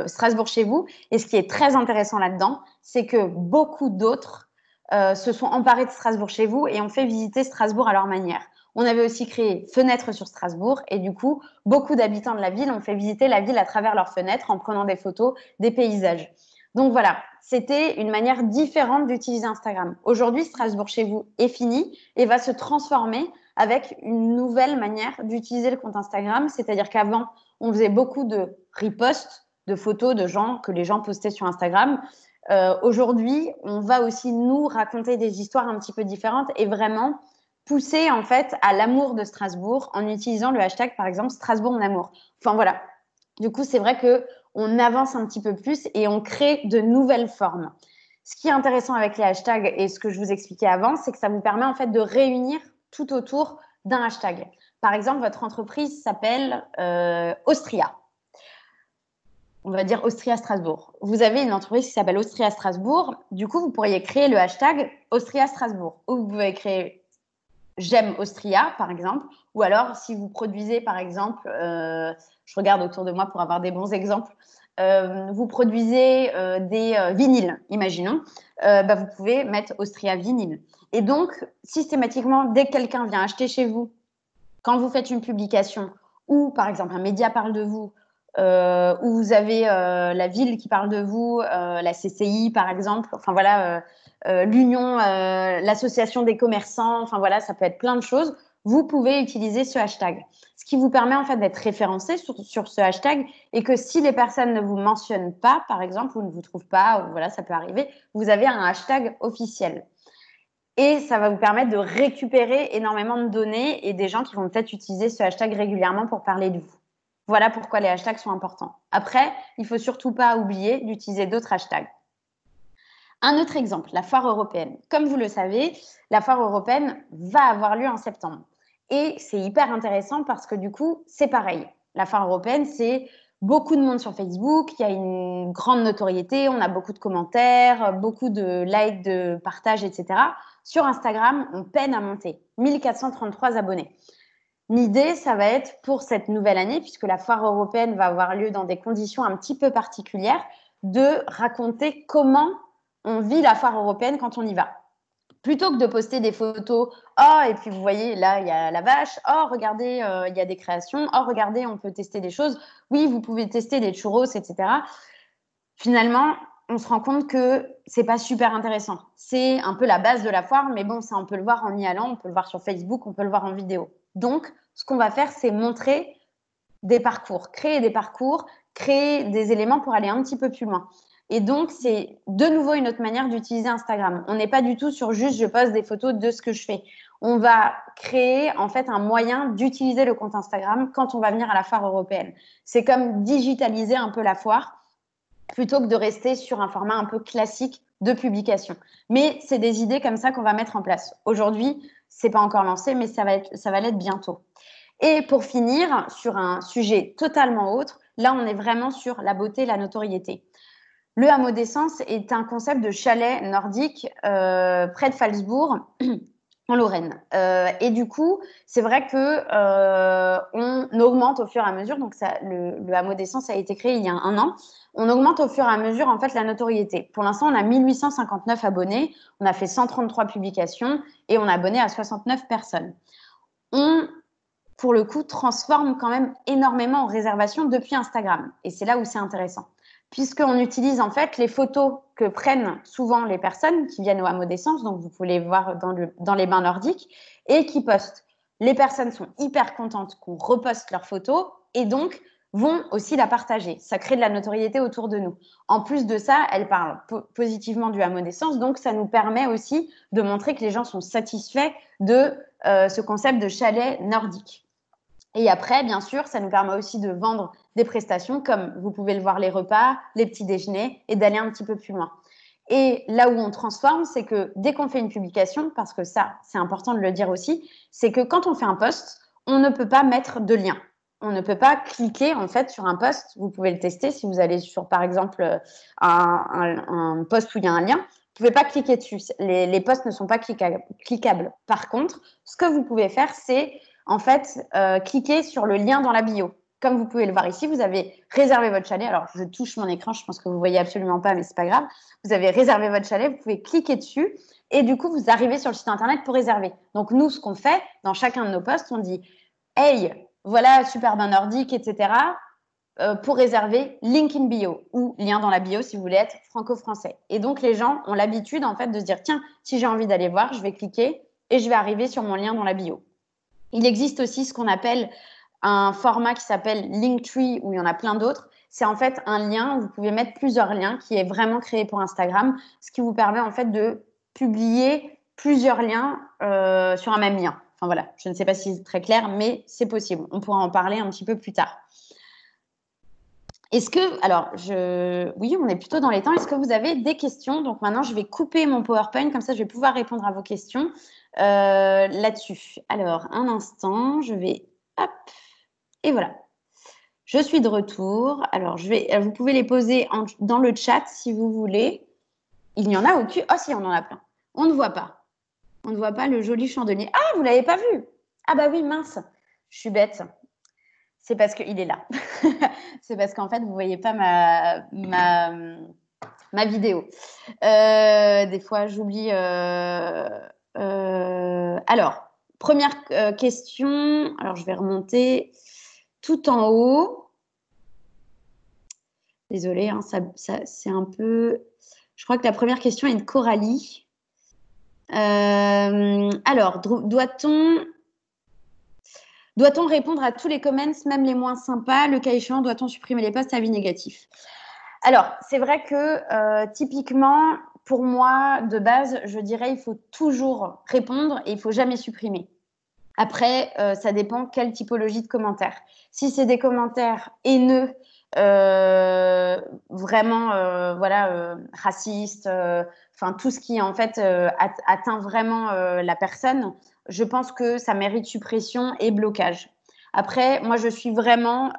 [SPEAKER 1] Strasbourg chez vous. Et ce qui est très intéressant là-dedans, c'est que beaucoup d'autres se sont emparés de Strasbourg chez vous et ont fait visiter Strasbourg à leur manière. On avait aussi créé Fenêtres sur Strasbourg et du coup, beaucoup d'habitants de la ville ont fait visiter la ville à travers leurs fenêtres en prenant des photos des paysages. Donc voilà, c'était une manière différente d'utiliser Instagram. Aujourd'hui, Strasbourg chez vous est fini et va se transformer avec une nouvelle manière d'utiliser le compte Instagram, c'est-à-dire qu'avant, on faisait beaucoup de reposts de photos de gens que les gens postaient sur Instagram. Aujourd'hui, on va aussi nous raconter des histoires un petit peu différentes et vraiment pousser en fait à l'amour de Strasbourg en utilisant le hashtag par exemple Strasbourg mon amour. Enfin voilà. Du coup, c'est vrai que on avance un petit peu plus et on crée de nouvelles formes. Ce qui est intéressant avec les hashtags et ce que je vous expliquais avant, c'est que ça vous permet en fait de réunir tout autour d'un hashtag. Par exemple, votre entreprise s'appelle Austria. On va dire Austria Strasbourg. Vous avez une entreprise qui s'appelle Austria Strasbourg. Du coup, vous pourriez créer le hashtag Austria Strasbourg. Ou vous pouvez créer J'aime Austria, par exemple. Ou alors, si vous produisez, par exemple, je regarde autour de moi pour avoir des bons exemples, vous produisez des vinyles, imaginons, vous pouvez mettre Austria vinyle. Et donc, systématiquement, dès que quelqu'un vient acheter chez vous, quand vous faites une publication ou, par exemple, un média parle de vous, où vous avez la ville qui parle de vous, la CCI par exemple, enfin voilà, l'union, l'association des commerçants, enfin voilà, ça peut être plein de choses. Vous pouvez utiliser ce hashtag, ce qui vous permet en fait d'être référencé sur ce hashtag et que si les personnes ne vous mentionnent pas, par exemple, ou ne vous trouvent pas, ou voilà, ça peut arriver, vous avez un hashtag officiel. Et ça va vous permettre de récupérer énormément de données et des gens qui vont peut-être utiliser ce hashtag régulièrement pour parler de vous. Voilà pourquoi les hashtags sont importants. Après, il ne faut surtout pas oublier d'utiliser d'autres hashtags. Un autre exemple, la foire européenne. Comme vous le savez, la foire européenne va avoir lieu en septembre. Et c'est hyper intéressant parce que du coup, c'est pareil. La foire européenne, c'est beaucoup de monde sur Facebook, il y a une grande notoriété, on a beaucoup de commentaires, beaucoup de likes, de partages, etc. Sur Instagram, on peine à monter. 1433 abonnés. L'idée, ça va être pour cette nouvelle année, puisque la foire européenne va avoir lieu dans des conditions un petit peu particulières, de raconter comment on vit la foire européenne quand on y va. Plutôt que de poster des photos, oh, et puis vous voyez, là, il y a la vache, oh, regardez, il y a des créations, oh, regardez, on peut tester des choses, oui, vous pouvez tester des churros, etc. Finalement, on se rend compte que c'est pas super intéressant. C'est un peu la base de la foire, mais bon, ça, on peut le voir en y allant, on peut le voir sur Facebook, on peut le voir en vidéo. Donc, ce qu'on va faire, c'est montrer des parcours, créer des éléments pour aller un petit peu plus loin. Et donc, c'est de nouveau une autre manière d'utiliser Instagram. On n'est pas du tout sur juste je poste des photos de ce que je fais. On va créer en fait un moyen d'utiliser le compte Instagram quand on va venir à la foire européenne. C'est comme digitaliser un peu la foire plutôt que de rester sur un format un peu classique de publication. Mais c'est des idées comme ça qu'on va mettre en place. Aujourd'hui, c'est pas encore lancé, mais ça va l'être bientôt. Et pour finir, sur un sujet totalement autre, là, on est vraiment sur la beauté, la notoriété. Le hameau d'essence est un concept de chalet nordique près de Phalsbourg, en Lorraine. Et du coup, c'est vrai que on augmente au fur et à mesure. Donc, le hameau d'essence a été créé il y a un an. On augmente au fur et à mesure en fait la notoriété. Pour l'instant, on a 1859 abonnés, on a fait 133 publications et on a abonné à 69 personnes. On, pour le coup, transforme quand même énormément en réservation depuis Instagram. Et c'est là où c'est intéressant. Puisqu'on utilise en fait les photos que prennent souvent les personnes qui viennent au hameau d'essence, donc vous pouvez les voir dans les bains nordiques, et qui postent. Les personnes sont hyper contentes qu'on reposte leurs photos et donc vont aussi la partager. Ça crée de la notoriété autour de nous. En plus de ça, elles parlent positivement du hameau d'essence, donc ça nous permet aussi de montrer que les gens sont satisfaits de ce concept de chalet nordique. Et après, bien sûr, ça nous permet aussi de vendre des prestations comme, vous pouvez le voir, les repas, les petits déjeuners et d'aller un petit peu plus loin. Et là où on transforme, c'est que dès qu'on fait une publication, parce que ça, c'est important de le dire aussi, c'est que quand on fait un post, on ne peut pas mettre de lien. On ne peut pas cliquer en fait sur un post. Vous pouvez le tester si vous allez sur, par exemple, un post où il y a un lien. Vous ne pouvez pas cliquer dessus. Les posts ne sont pas cliquables. Par contre, ce que vous pouvez faire, c'est en fait cliquer sur le lien dans la bio. Comme vous pouvez le voir ici, vous avez réservé votre chalet. Alors, je touche mon écran, je pense que vous ne voyez absolument pas, mais ce n'est pas grave. Vous avez réservé votre chalet, vous pouvez cliquer dessus et du coup, vous arrivez sur le site internet pour réserver. Donc, nous, ce qu'on fait dans chacun de nos posts, on dit « Hey, voilà, super bain nordique, etc. Pour réserver, link in bio ou lien dans la bio si vous voulez être franco-français. » Et donc, les gens ont l'habitude en fait de se dire « Tiens, si j'ai envie d'aller voir, je vais cliquer et je vais arriver sur mon lien dans la bio. » Il existe aussi ce qu'on appelle un format qui s'appelle Linktree, où il y en a plein d'autres. C'est en fait un lien où vous pouvez mettre plusieurs liens qui est vraiment créé pour Instagram, ce qui vous permet en fait de publier plusieurs liens sur un même lien. Enfin voilà, je ne sais pas si c'est très clair, mais c'est possible. On pourra en parler un petit peu plus tard. Est-ce que, alors, oui, on est plutôt dans les temps. Est-ce que vous avez des questions? Donc maintenant, je vais couper mon PowerPoint, comme ça, je vais pouvoir répondre à vos questions là-dessus. Alors, un instant, je vais, hop, et voilà. Je suis de retour. Alors, vous pouvez les poser dans le chat si vous voulez. Il n'y en a aucune. Oh, si, on en a plein. On ne voit pas. On ne voit pas le joli chandelier. Ah, vous ne l'avez pas vu? Ah bah oui, mince. Je suis bête. C'est parce qu'il est là. C'est parce qu'en fait, vous ne voyez pas ma vidéo. Des fois, j'oublie. Alors, première question. Alors, je vais remonter tout en haut. Désolée, hein, c'est un peu... Je crois que la première question est de Coralie. Alors, doit-on répondre à tous les comments, même les moins sympas? Le cas échéant, doit-on supprimer les posts à avis négatif? Alors, c'est vrai que typiquement, pour moi, de base, je dirais il faut toujours répondre et il ne faut jamais supprimer. Après, ça dépend quelle typologie de commentaires. Si c'est des commentaires haineux, vraiment, voilà, racistes, enfin tout ce qui en fait atteint vraiment la personne, je pense que ça mérite suppression et blocage. Après, moi, je suis vraiment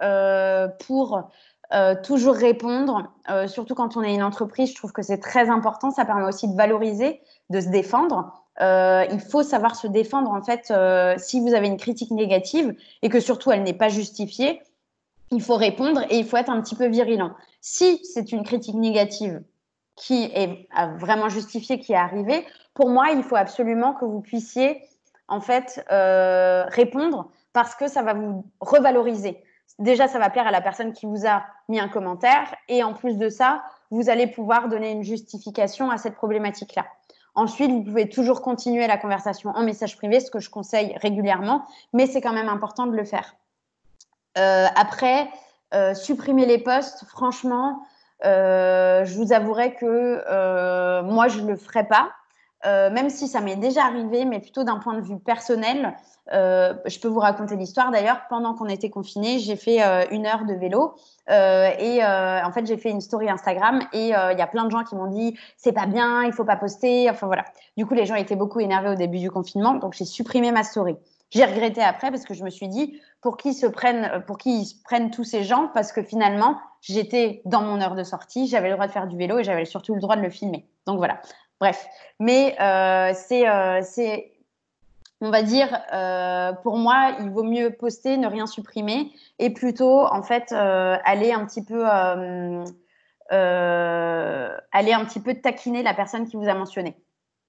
[SPEAKER 1] pour toujours répondre, surtout quand on est une entreprise, je trouve que c'est très important. Ça permet aussi de valoriser, de se défendre. Il faut savoir se défendre, en fait, si vous avez une critique négative et que surtout elle n'est pas justifiée, il faut répondre et il faut être un petit peu virulent. Si c'est une critique négative qui est vraiment justifiée, qui est arrivée, pour moi, il faut absolument que vous puissiez, en fait, répondre parce que ça va vous revaloriser. Déjà, ça va plaire à la personne qui vous a mis un commentaire et en plus de ça, vous allez pouvoir donner une justification à cette problématique-là. Ensuite, vous pouvez toujours continuer la conversation en message privé, ce que je conseille régulièrement, mais c'est quand même important de le faire. Après, supprimer les posts, franchement, je vous avouerai que moi, je ne le ferai pas. Même si ça m'est déjà arrivé, mais plutôt d'un point de vue personnel. Je peux vous raconter l'histoire d'ailleurs. Pendant qu'on était confinés, j'ai fait 1 heure de vélo en fait, j'ai fait une story Instagram et il y a plein de gens qui m'ont dit c'est pas bien, il faut pas poster. Enfin voilà. Du coup, les gens étaient beaucoup énervés au début du confinement, donc j'ai supprimé ma story. J'ai regretté après parce que je me suis dit pour qui ils se prennent tous ces gens parce que finalement, j'étais dans mon heure de sortie, j'avais le droit de faire du vélo et j'avais surtout le droit de le filmer. Donc voilà. Bref, mais c'est, on va dire, pour moi, il vaut mieux poster, ne rien supprimer, et plutôt, en fait, aller un petit peu taquiner la personne qui vous a mentionné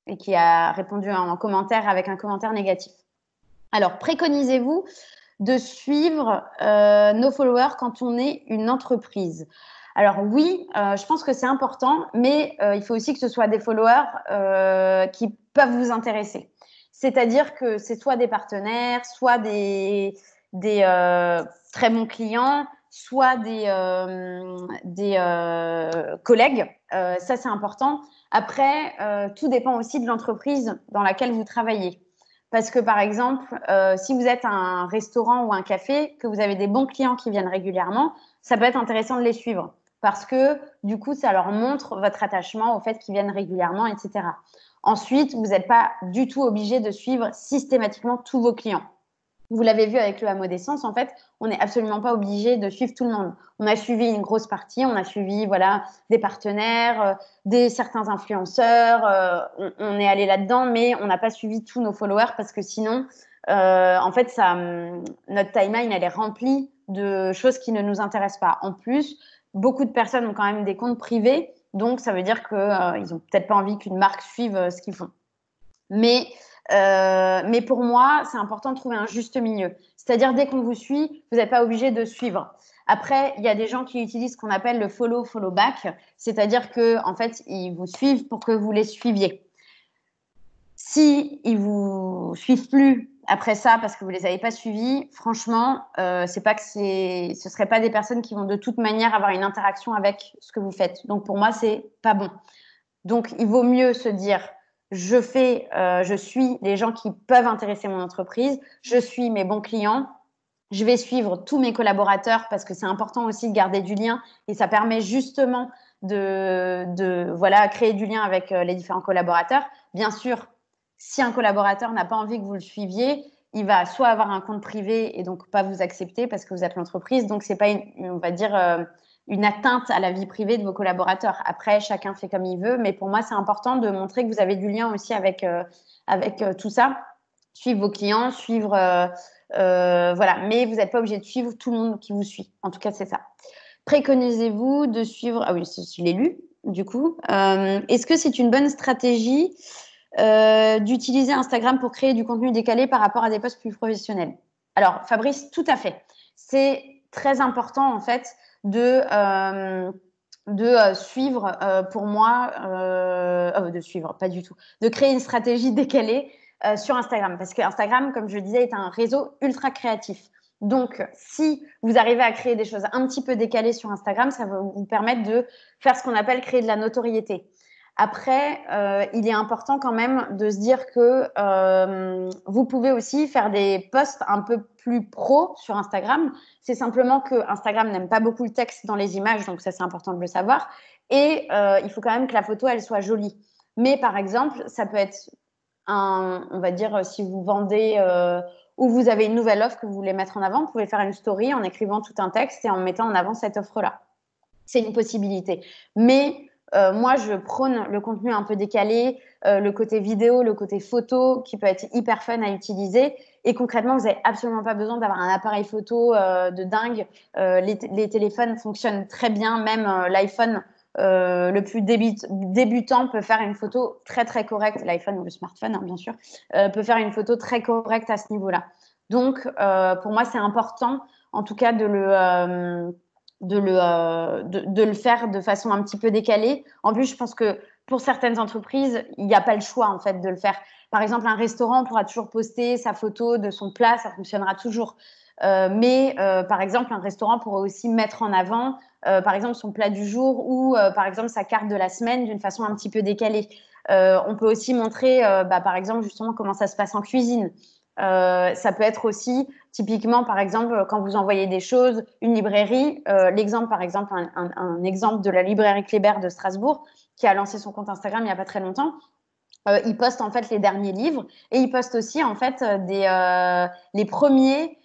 [SPEAKER 1] et qui a répondu en commentaire avec un commentaire négatif. Alors, préconisez-vous de suivre nos followers quand on est une entreprise? Alors oui, je pense que c'est important, mais il faut aussi que ce soit des followers qui peuvent vous intéresser. C'est-à-dire que c'est soit des partenaires, soit des très bons clients, soit des collègues. Ça, c'est important. Après, tout dépend aussi de l'entreprise dans laquelle vous travaillez. Parce que, par exemple, si vous êtes un restaurant ou un café, que vous avez des bons clients qui viennent régulièrement, ça peut être intéressant de les suivre. Parce que, du coup, ça leur montre votre attachement au fait qu'ils viennent régulièrement, etc. Ensuite, vous n'êtes pas du tout obligé de suivre systématiquement tous vos clients. Vous l'avez vu avec le hameau d'essence, en fait, on n'est absolument pas obligé de suivre tout le monde. On a suivi une grosse partie, on a suivi voilà, des partenaires, certains influenceurs, on est allé là-dedans, mais on n'a pas suivi tous nos followers parce que sinon, en fait, notre timeline, elle est remplie de choses qui ne nous intéressent pas. En plus, beaucoup de personnes ont quand même des comptes privés, donc ça veut dire qu'ils n'ont peut-être pas envie qu'une marque suive ce qu'ils font. Mais pour moi, c'est important de trouver un juste milieu. C'est-à-dire, dès qu'on vous suit, vous n'êtes pas obligé de suivre. Après, il y a des gens qui utilisent ce qu'on appelle le follow back, c'est-à-dire qu'en fait, ils vous suivent pour que vous les suiviez. Si ils vous suivent plus après ça parce que vous les avez pas suivis, franchement, c'est pas que ce serait pas des personnes qui vont de toute manière avoir une interaction avec ce que vous faites. Donc pour moi, c'est pas bon. Donc il vaut mieux se dire je suis les gens qui peuvent intéresser mon entreprise, je suis mes bons clients, je vais suivre tous mes collaborateurs parce que c'est important aussi de garder du lien et ça permet justement de voilà, créer du lien avec les différents collaborateurs. Bien sûr, si un collaborateur n'a pas envie que vous le suiviez, il va soit avoir un compte privé et donc pas vous accepter parce que vous êtes l'entreprise. Donc, c'est pas, on va dire, une atteinte à la vie privée de vos collaborateurs. Après, chacun fait comme il veut, mais pour moi, c'est important de montrer que vous avez du lien aussi avec tout ça. Suivre vos clients, voilà. Mais vous n'êtes pas obligé de suivre tout le monde qui vous suit. En tout cas, c'est ça. Préconisez-vous de suivre... Ah oui, je l'ai lu, du coup. Est-ce que c'est une bonne stratégie d'utiliser Instagram pour créer du contenu décalé par rapport à des posts plus professionnels? Alors, Fabrice, tout à fait. C'est très important, en fait, de suivre, pour moi, de suivre, pas du tout, de créer une stratégie décalée sur Instagram. Parce que Instagram, comme je le disais, est un réseau ultra créatif. Donc, si vous arrivez à créer des choses un petit peu décalées sur Instagram, ça va vous permettre de faire ce qu'on appelle créer de la notoriété. Après, il est important quand même de se dire que vous pouvez aussi faire des posts un peu plus pro sur Instagram. C'est simplement que Instagram n'aime pas beaucoup le texte dans les images, donc ça c'est important de le savoir. Et il faut quand même que la photo elle soit jolie. Mais par exemple, ça peut être on va dire, si vous vendez ou vous avez une nouvelle offre que vous voulez mettre en avant, vous pouvez faire une story en écrivant tout un texte et en mettant en avant cette offre-là. c'est une possibilité. Mais moi, je prône le contenu un peu décalé, le côté vidéo, le côté photo, qui peut être hyper fun à utiliser. Et concrètement, vous n'avez absolument pas besoin d'avoir un appareil photo de dingue. Les téléphones fonctionnent très bien, même l'iPhone le plus débutant peut faire une photo très très correcte, l'iPhone ou le smartphone, hein, bien sûr, peut faire une photo très correcte à ce niveau-là. Donc, pour moi, c'est important, en tout cas, de le faire de façon un petit peu décalée. En plus, je pense que pour certaines entreprises, il n'y a pas le choix en fait de le faire. Par exemple, un restaurant pourra toujours poster sa photo de son plat, ça fonctionnera toujours. Mais par exemple, un restaurant pourra aussi mettre en avant, par exemple, son plat du jour ou par exemple sa carte de la semaine d'une façon un petit peu décalée. On peut aussi montrer, par exemple, justement comment ça se passe en cuisine. Ça peut être aussi typiquement, par exemple, quand vous envoyez des choses, une librairie, l'exemple, par exemple, un exemple de la librairie Kléber de Strasbourg, qui a lancé son compte Instagram il n'y a pas très longtemps. Il poste en fait les derniers livres et il poste aussi en fait les premiers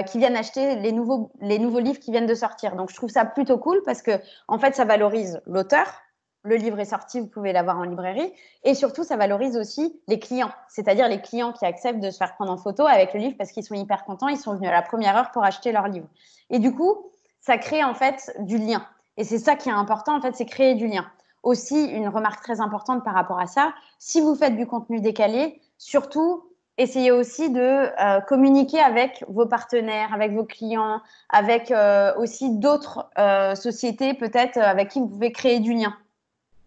[SPEAKER 1] qui viennent acheter les nouveaux livres qui viennent de sortir. Donc je trouve ça plutôt cool parce que en fait ça valorise l'auteur. Le livre est sorti, vous pouvez l'avoir en librairie. Et surtout, ça valorise aussi les clients, c'est-à-dire les clients qui acceptent de se faire prendre en photo avec le livre parce qu'ils sont hyper contents, ils sont venus à la première heure pour acheter leur livre. Et du coup, ça crée en fait du lien. Et c'est ça qui est important, en fait, c'est créer du lien. Aussi, une remarque très importante par rapport à ça, si vous faites du contenu décalé, surtout, essayez aussi de communiquer avec vos partenaires, avec vos clients, avec aussi d'autres sociétés peut-être avec qui vous pouvez créer du lien.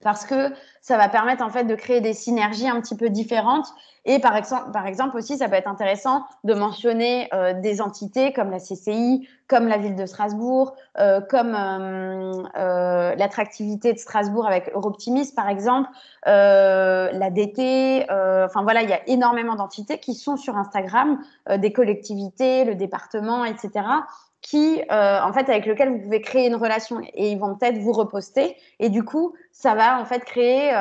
[SPEAKER 1] Parce que ça va permettre en fait de créer des synergies un petit peu différentes. Et par exemple aussi, ça peut être intéressant de mentionner des entités comme la CCI, comme la ville de Strasbourg, comme l'attractivité de Strasbourg avec Europtimis par exemple, l'ADT. Enfin voilà, il y a énormément d'entités qui sont sur Instagram, des collectivités, le département, etc. Qui, en fait, avec lequel vous pouvez créer une relation et ils vont peut-être vous reposter. Et du coup, ça va en fait créer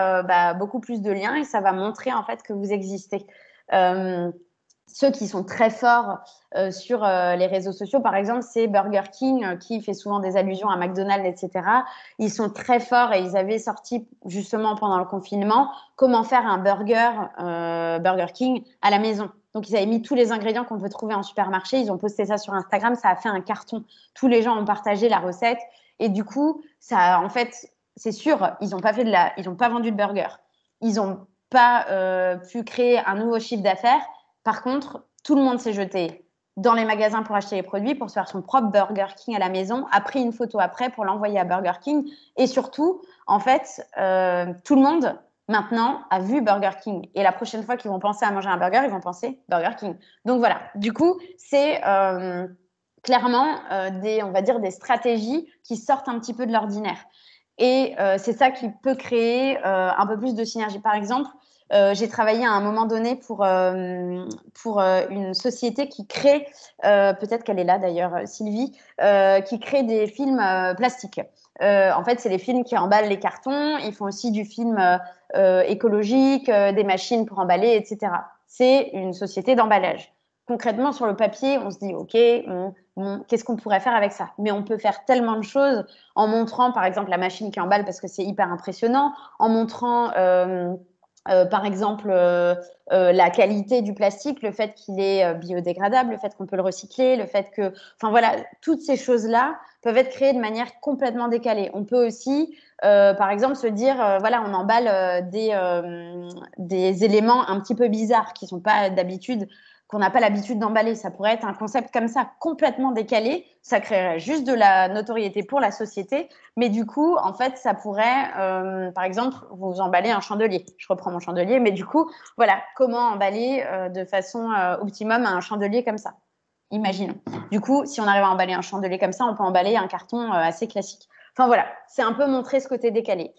[SPEAKER 1] beaucoup plus de liens et ça va montrer en fait que vous existez. Ceux qui sont très forts sur les réseaux sociaux, par exemple, c'est Burger King qui fait souvent des allusions à McDonald's, etc. Ils sont très forts et ils avaient sorti justement pendant le confinement comment faire un Burger King à la maison. Donc, ils avaient mis tous les ingrédients qu'on peut trouver en supermarché. Ils ont posté ça sur Instagram. Ça a fait un carton. Tous les gens ont partagé la recette. Et du coup, ça, en fait, c'est sûr, ils n'ont pas vendu de burger. Ils n'ont pas pu créer un nouveau chiffre d'affaires. Par contre, tout le monde s'est jeté dans les magasins pour acheter les produits, pour se faire son propre Burger King à la maison, a pris une photo après pour l'envoyer à Burger King. Et surtout, en fait, tout le monde maintenant a vu Burger King. Et la prochaine fois qu'ils vont penser à manger un burger, ils vont penser Burger King. Donc voilà, du coup, c'est clairement on va dire, des stratégies qui sortent un petit peu de l'ordinaire. Et c'est ça qui peut créer un peu plus de synergie. Par exemple, j'ai travaillé à un moment donné pour une société qui crée, peut-être qu'elle est là d'ailleurs, Sylvie, qui crée des films plastiques. En fait, c'est les films qui emballent les cartons. Ils font aussi du film écologique, des machines pour emballer, etc. C'est une société d'emballage. Concrètement, sur le papier, on se dit, OK, qu'est-ce qu'on pourrait faire avec ça? Mais on peut faire tellement de choses en montrant, par exemple, la machine qui emballe parce que c'est hyper impressionnant, en montrant par exemple, la qualité du plastique, le fait qu'il est biodégradable, le fait qu'on peut le recycler, le fait que, enfin voilà, toutes ces choses-là peuvent être créées de manière complètement décalée. On peut aussi, par exemple, se dire, voilà, on emballe des éléments un petit peu bizarres qui sont pas d'habitude, qu'on n'a pas l'habitude d'emballer. Ça pourrait être un concept comme ça, complètement décalé. Ça créerait juste de la notoriété pour la société. Mais du coup, en fait, ça pourrait, par exemple, vous emballer un chandelier. Je reprends mon chandelier, mais du coup, voilà, comment emballer de façon optimum un chandelier comme ça. Imaginons. Du coup, si on arrive à emballer un chandelier comme ça, on peut emballer un carton assez classique. Enfin voilà, c'est un peu montrer ce côté décalé.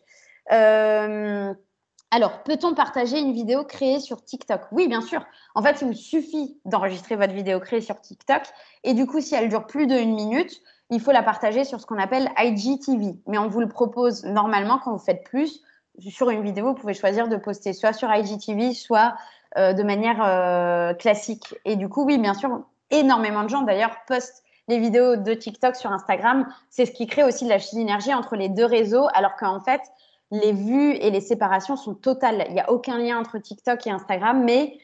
[SPEAKER 1] Alors, peut-on partager une vidéo créée sur TikTok? Oui, bien sûr. En fait, il vous suffit d'enregistrer votre vidéo créée sur TikTok. Et du coup, si elle dure plus d'1 minute, il faut la partager sur ce qu'on appelle IGTV. Mais on vous le propose normalement quand vous faites plus. Sur une vidéo, vous pouvez choisir de poster soit sur IGTV, soit de manière classique. Et du coup, oui, bien sûr, énormément de gens d'ailleurs postent les vidéos de TikTok sur Instagram, c'est ce qui crée aussi de la synergie entre les deux réseaux, alors qu'en fait, les vues et les séparations sont totales. Il n'y a aucun lien entre TikTok et Instagram, mais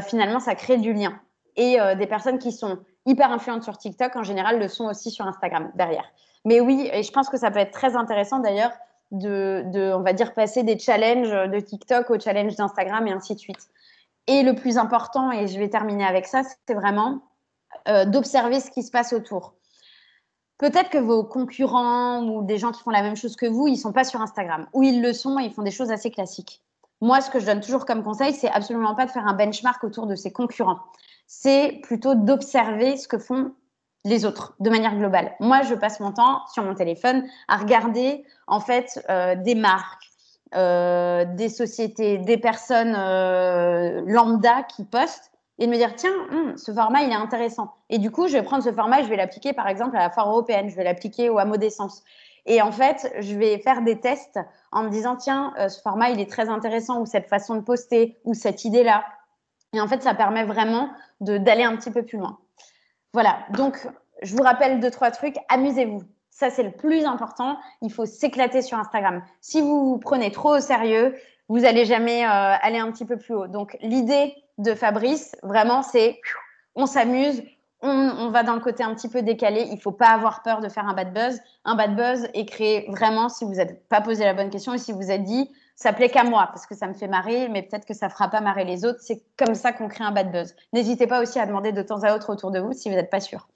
[SPEAKER 1] finalement, ça crée du lien. Et des personnes qui sont hyper influentes sur TikTok, en général, le sont aussi sur Instagram derrière. Mais oui, et je pense que ça peut être très intéressant d'ailleurs on va dire, passer des challenges de TikTok aux challenges d'Instagram et ainsi de suite. Et le plus important, et je vais terminer avec ça, c'est vraiment d'observer ce qui se passe autour. Peut-être que vos concurrents ou des gens qui font la même chose que vous, ils ne sont pas sur Instagram. Ou ils le sont et ils font des choses assez classiques. Moi, ce que je donne toujours comme conseil, c'est absolument pas de faire un benchmark autour de ses concurrents. C'est plutôt d'observer ce que font les autres de manière globale. Moi, je passe mon temps sur mon téléphone à regarder en fait des marques, des sociétés, des personnes lambda qui postent et de me dire tiens, ce format il est intéressant. Et du coup, je vais prendre ce format, je vais l'appliquer par exemple à la foire européenne, je vais l'appliquer au hameau d'essence. Et en fait, je vais faire des tests en me disant tiens, ce format il est très intéressant ou cette façon de poster ou cette idée-là. Et en fait, ça permet vraiment d'aller un petit peu plus loin. Voilà, donc je vous rappelle 2-3 trucs, amusez-vous. Ça, c'est le plus important. Il faut s'éclater sur Instagram. Si vous vous prenez trop au sérieux, vous n'allez jamais aller un petit peu plus haut. Donc, l'idée de Fabrice, vraiment, c'est on s'amuse, on va dans le côté un petit peu décalé. Il ne faut pas avoir peur de faire un bad buzz. Un bad buzz est créé vraiment si vous n'êtes pas posé la bonne question et si vous êtes dit ça plaît qu'à moi parce que ça me fait marrer, mais peut-être que ça ne fera pas marrer les autres. C'est comme ça qu'on crée un bad buzz. N'hésitez pas aussi à demander de temps à autre autour de vous si vous n'êtes pas sûr.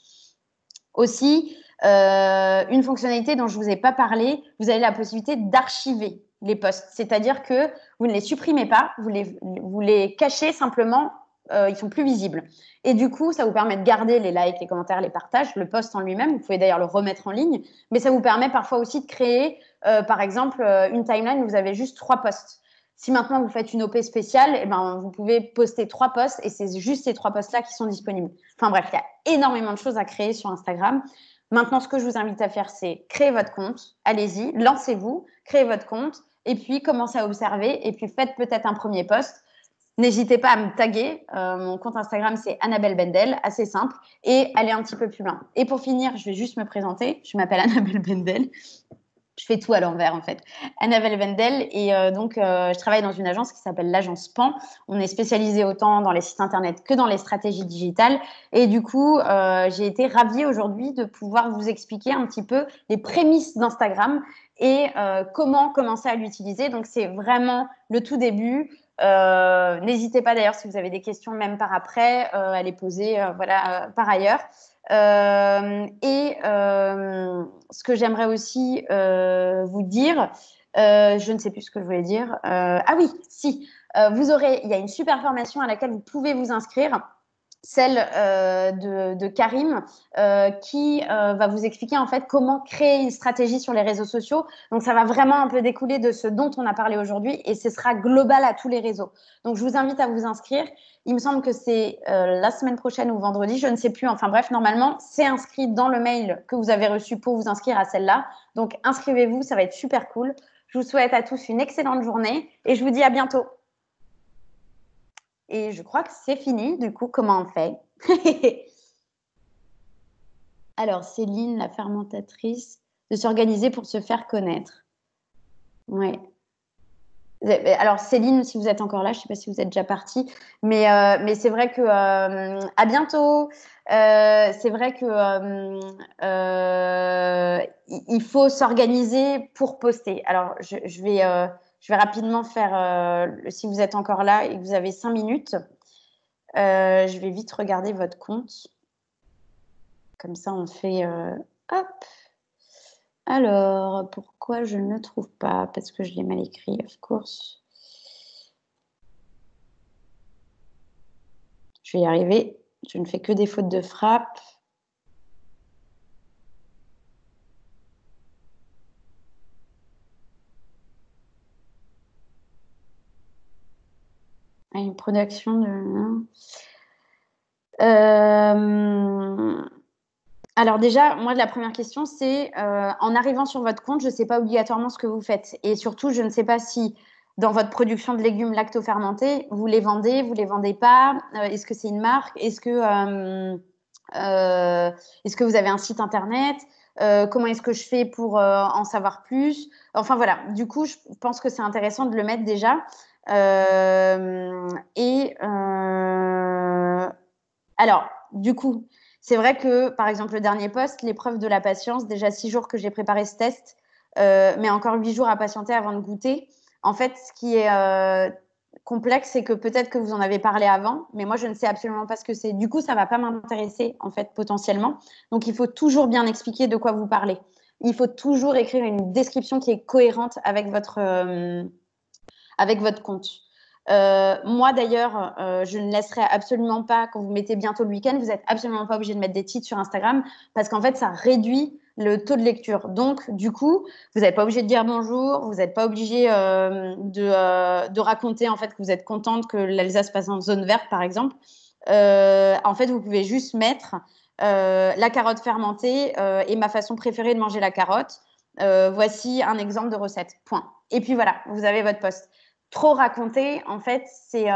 [SPEAKER 1] Aussi, une fonctionnalité dont je ne vous ai pas parlé, vous avez la possibilité d'archiver les posts. C'est-à-dire que vous ne les supprimez pas, vous les cachez simplement, ils sont plus visibles. Et du coup, ça vous permet de garder les likes, les commentaires, les partages, le post en lui-même. Vous pouvez d'ailleurs le remettre en ligne, mais ça vous permet parfois aussi de créer, par exemple, une timeline où vous avez juste 3 posts. Si maintenant vous faites une OP spéciale, eh ben, vous pouvez poster 3 posts et c'est juste ces 3 posts-là qui sont disponibles. Enfin bref, il y a énormément de choses à créer sur Instagram. Maintenant, ce que je vous invite à faire, c'est créer votre compte. Allez-y, lancez-vous, créez votre compte et puis commencez à observer et puis faites peut-être un premier post. N'hésitez pas à me taguer. Mon compte Instagram, c'est Annabelle Bendel, assez simple, et aller un petit peu plus loin. Et pour finir, je vais juste me présenter. Je m'appelle Annabelle Bendel. Je fais tout à l'envers, en fait. Annabelle Bendel, et je travaille dans une agence qui s'appelle l'agence PAN. On est spécialisé autant dans les sites internet que dans les stratégies digitales. Et du coup, j'ai été ravie aujourd'hui de pouvoir vous expliquer un petit peu les prémices d'Instagram et comment commencer à l'utiliser. Donc, c'est vraiment le tout début. N'hésitez pas d'ailleurs si vous avez des questions même par après à les poser par ailleurs. Ce que j'aimerais aussi vous dire, je ne sais plus ce que je voulais dire. Ah oui, si, il y a une super formation à laquelle vous pouvez vous inscrire, celle de Karim, qui va vous expliquer en fait comment créer une stratégie sur les réseaux sociaux. Donc, ça va vraiment un peu découler de ce dont on a parlé aujourd'hui et ce sera global à tous les réseaux. Donc, je vous invite à vous inscrire. Il me semble que c'est la semaine prochaine ou vendredi, je ne sais plus. Enfin bref, normalement, c'est inscrit dans le mail que vous avez reçu pour vous inscrire à celle-là. Donc, inscrivez-vous, ça va être super cool. Je vous souhaite à tous une excellente journée et je vous dis à bientôt. Et je crois que c'est fini. Du coup, comment on fait? Alors, Céline, la fermentatrice, de s'organiser pour se faire connaître. Ouais. Alors, Céline, si vous êtes encore là, je ne sais pas si vous êtes déjà partie, mais c'est vrai que à bientôt. C'est vrai que il faut s'organiser pour poster. Alors, je vais rapidement faire, si vous êtes encore là et que vous avez 5 minutes, je vais vite regarder votre compte. Comme ça, on fait hop. Alors, pourquoi je ne le trouve pas? Parce que je l'ai mal écrit, of course. Je vais y arriver. Je ne fais que des fautes de frappe. Ah, une production de... Alors déjà, moi, la première question, c'est en arrivant sur votre compte, je ne sais pas obligatoirement ce que vous faites. Et surtout, je ne sais pas si dans votre production de légumes lactofermentés, vous les vendez pas. Est-ce que c'est une marque? Est-ce que Est-ce que vous avez un site internet? Comment est-ce que je fais pour en savoir plus? Enfin voilà, du coup, je pense que c'est intéressant de le mettre déjà. Alors, du coup, c'est vrai que, par exemple, le dernier post, l'épreuve de la patience, déjà 6 jours que j'ai préparé ce test, mais encore 8 jours à patienter avant de goûter. En fait, ce qui est complexe, c'est que peut-être que vous en avez parlé avant, mais moi, je ne sais absolument pas ce que c'est. Du coup, ça ne va pas m'intéresser, en fait, potentiellement. Donc, il faut toujours bien expliquer de quoi vous parlez. Il faut toujours écrire une description qui est cohérente avec votre compte. Moi, d'ailleurs, je ne laisserai absolument pas, quand vous mettez bientôt le week-end, vous n'êtes absolument pas obligé de mettre des titres sur Instagram parce qu'en fait, ça réduit le taux de lecture. Donc, du coup, vous n'êtes pas obligé de dire bonjour, vous n'êtes pas obligé de raconter en fait que vous êtes contente que l'Alsace passe en zone verte, par exemple. En fait, vous pouvez juste mettre la carotte fermentée et ma façon préférée de manger la carotte. Voici un exemple de recette. Point. Et puis voilà, vous avez votre post. Trop raconter, en fait, c'est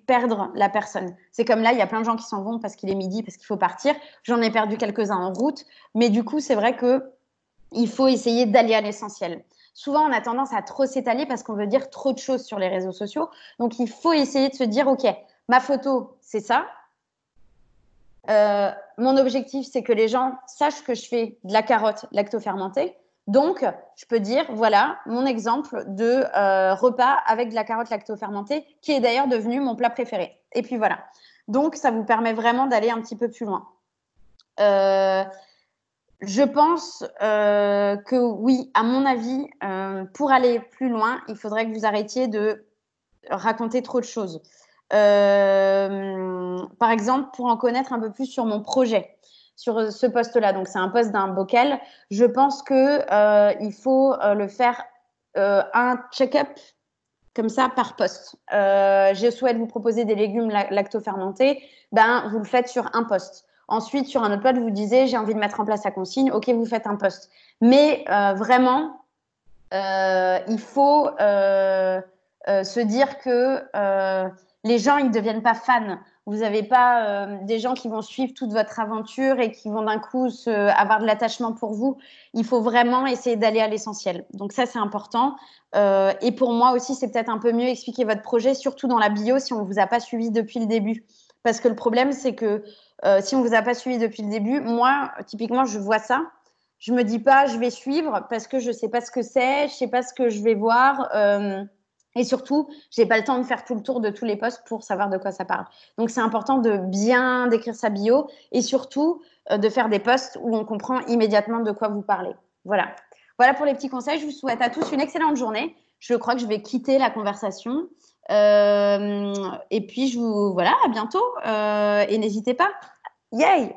[SPEAKER 1] perdre la personne. C'est comme là, il y a plein de gens qui s'en vont parce qu'il est midi, parce qu'il faut partir. J'en ai perdu quelques-uns en route. Mais du coup, c'est vrai qu'il faut essayer d'aller à l'essentiel. Souvent, on a tendance à trop s'étaler parce qu'on veut dire trop de choses sur les réseaux sociaux. Donc, il faut essayer de se dire, OK, ma photo, c'est ça. Mon objectif, c'est que les gens sachent que je fais de la carotte lactofermentée. Donc, je peux dire, voilà, mon exemple de repas avec de la carotte lactofermentée, qui est d'ailleurs devenu mon plat préféré. Et puis voilà. Donc, ça vous permet vraiment d'aller un petit peu plus loin. Je pense que oui, à mon avis, pour aller plus loin, il faudrait que vous arrêtiez de raconter trop de choses. Par exemple, pour en connaître un peu plus sur mon projet, sur ce poste-là, donc c'est un poste d'un bocal, je pense qu'il faut le faire un check-up comme ça par poste. Je souhaite vous proposer des légumes lactofermentés, ben, vous le faites sur un poste. Ensuite, sur un autre poste, vous disiez j'ai envie de mettre en place la consigne, ok, vous faites un poste. Mais vraiment, il faut se dire que les gens, ils ne deviennent pas fans. Vous n'avez pas des gens qui vont suivre toute votre aventure et qui vont d'un coup avoir de l'attachement pour vous. Il faut vraiment essayer d'aller à l'essentiel. Donc ça, c'est important. Et pour moi aussi, c'est peut-être un peu mieux expliquer votre projet, surtout dans la bio, si on ne vous a pas suivi depuis le début. Parce que le problème, c'est que si on ne vous a pas suivi depuis le début, moi, typiquement, je vois ça. Je me dis pas, je vais suivre parce que je sais pas ce que c'est, je sais pas ce que je vais voir. Et surtout, j'ai pas le temps de faire tout le tour de tous les posts pour savoir de quoi ça parle. Donc, c'est important de bien décrire sa bio et surtout de faire des posts où on comprend immédiatement de quoi vous parlez. Voilà. Voilà pour les petits conseils. Je vous souhaite à tous une excellente journée. Je crois que je vais quitter la conversation. Et puis, voilà, à bientôt. Et n'hésitez pas. Yay!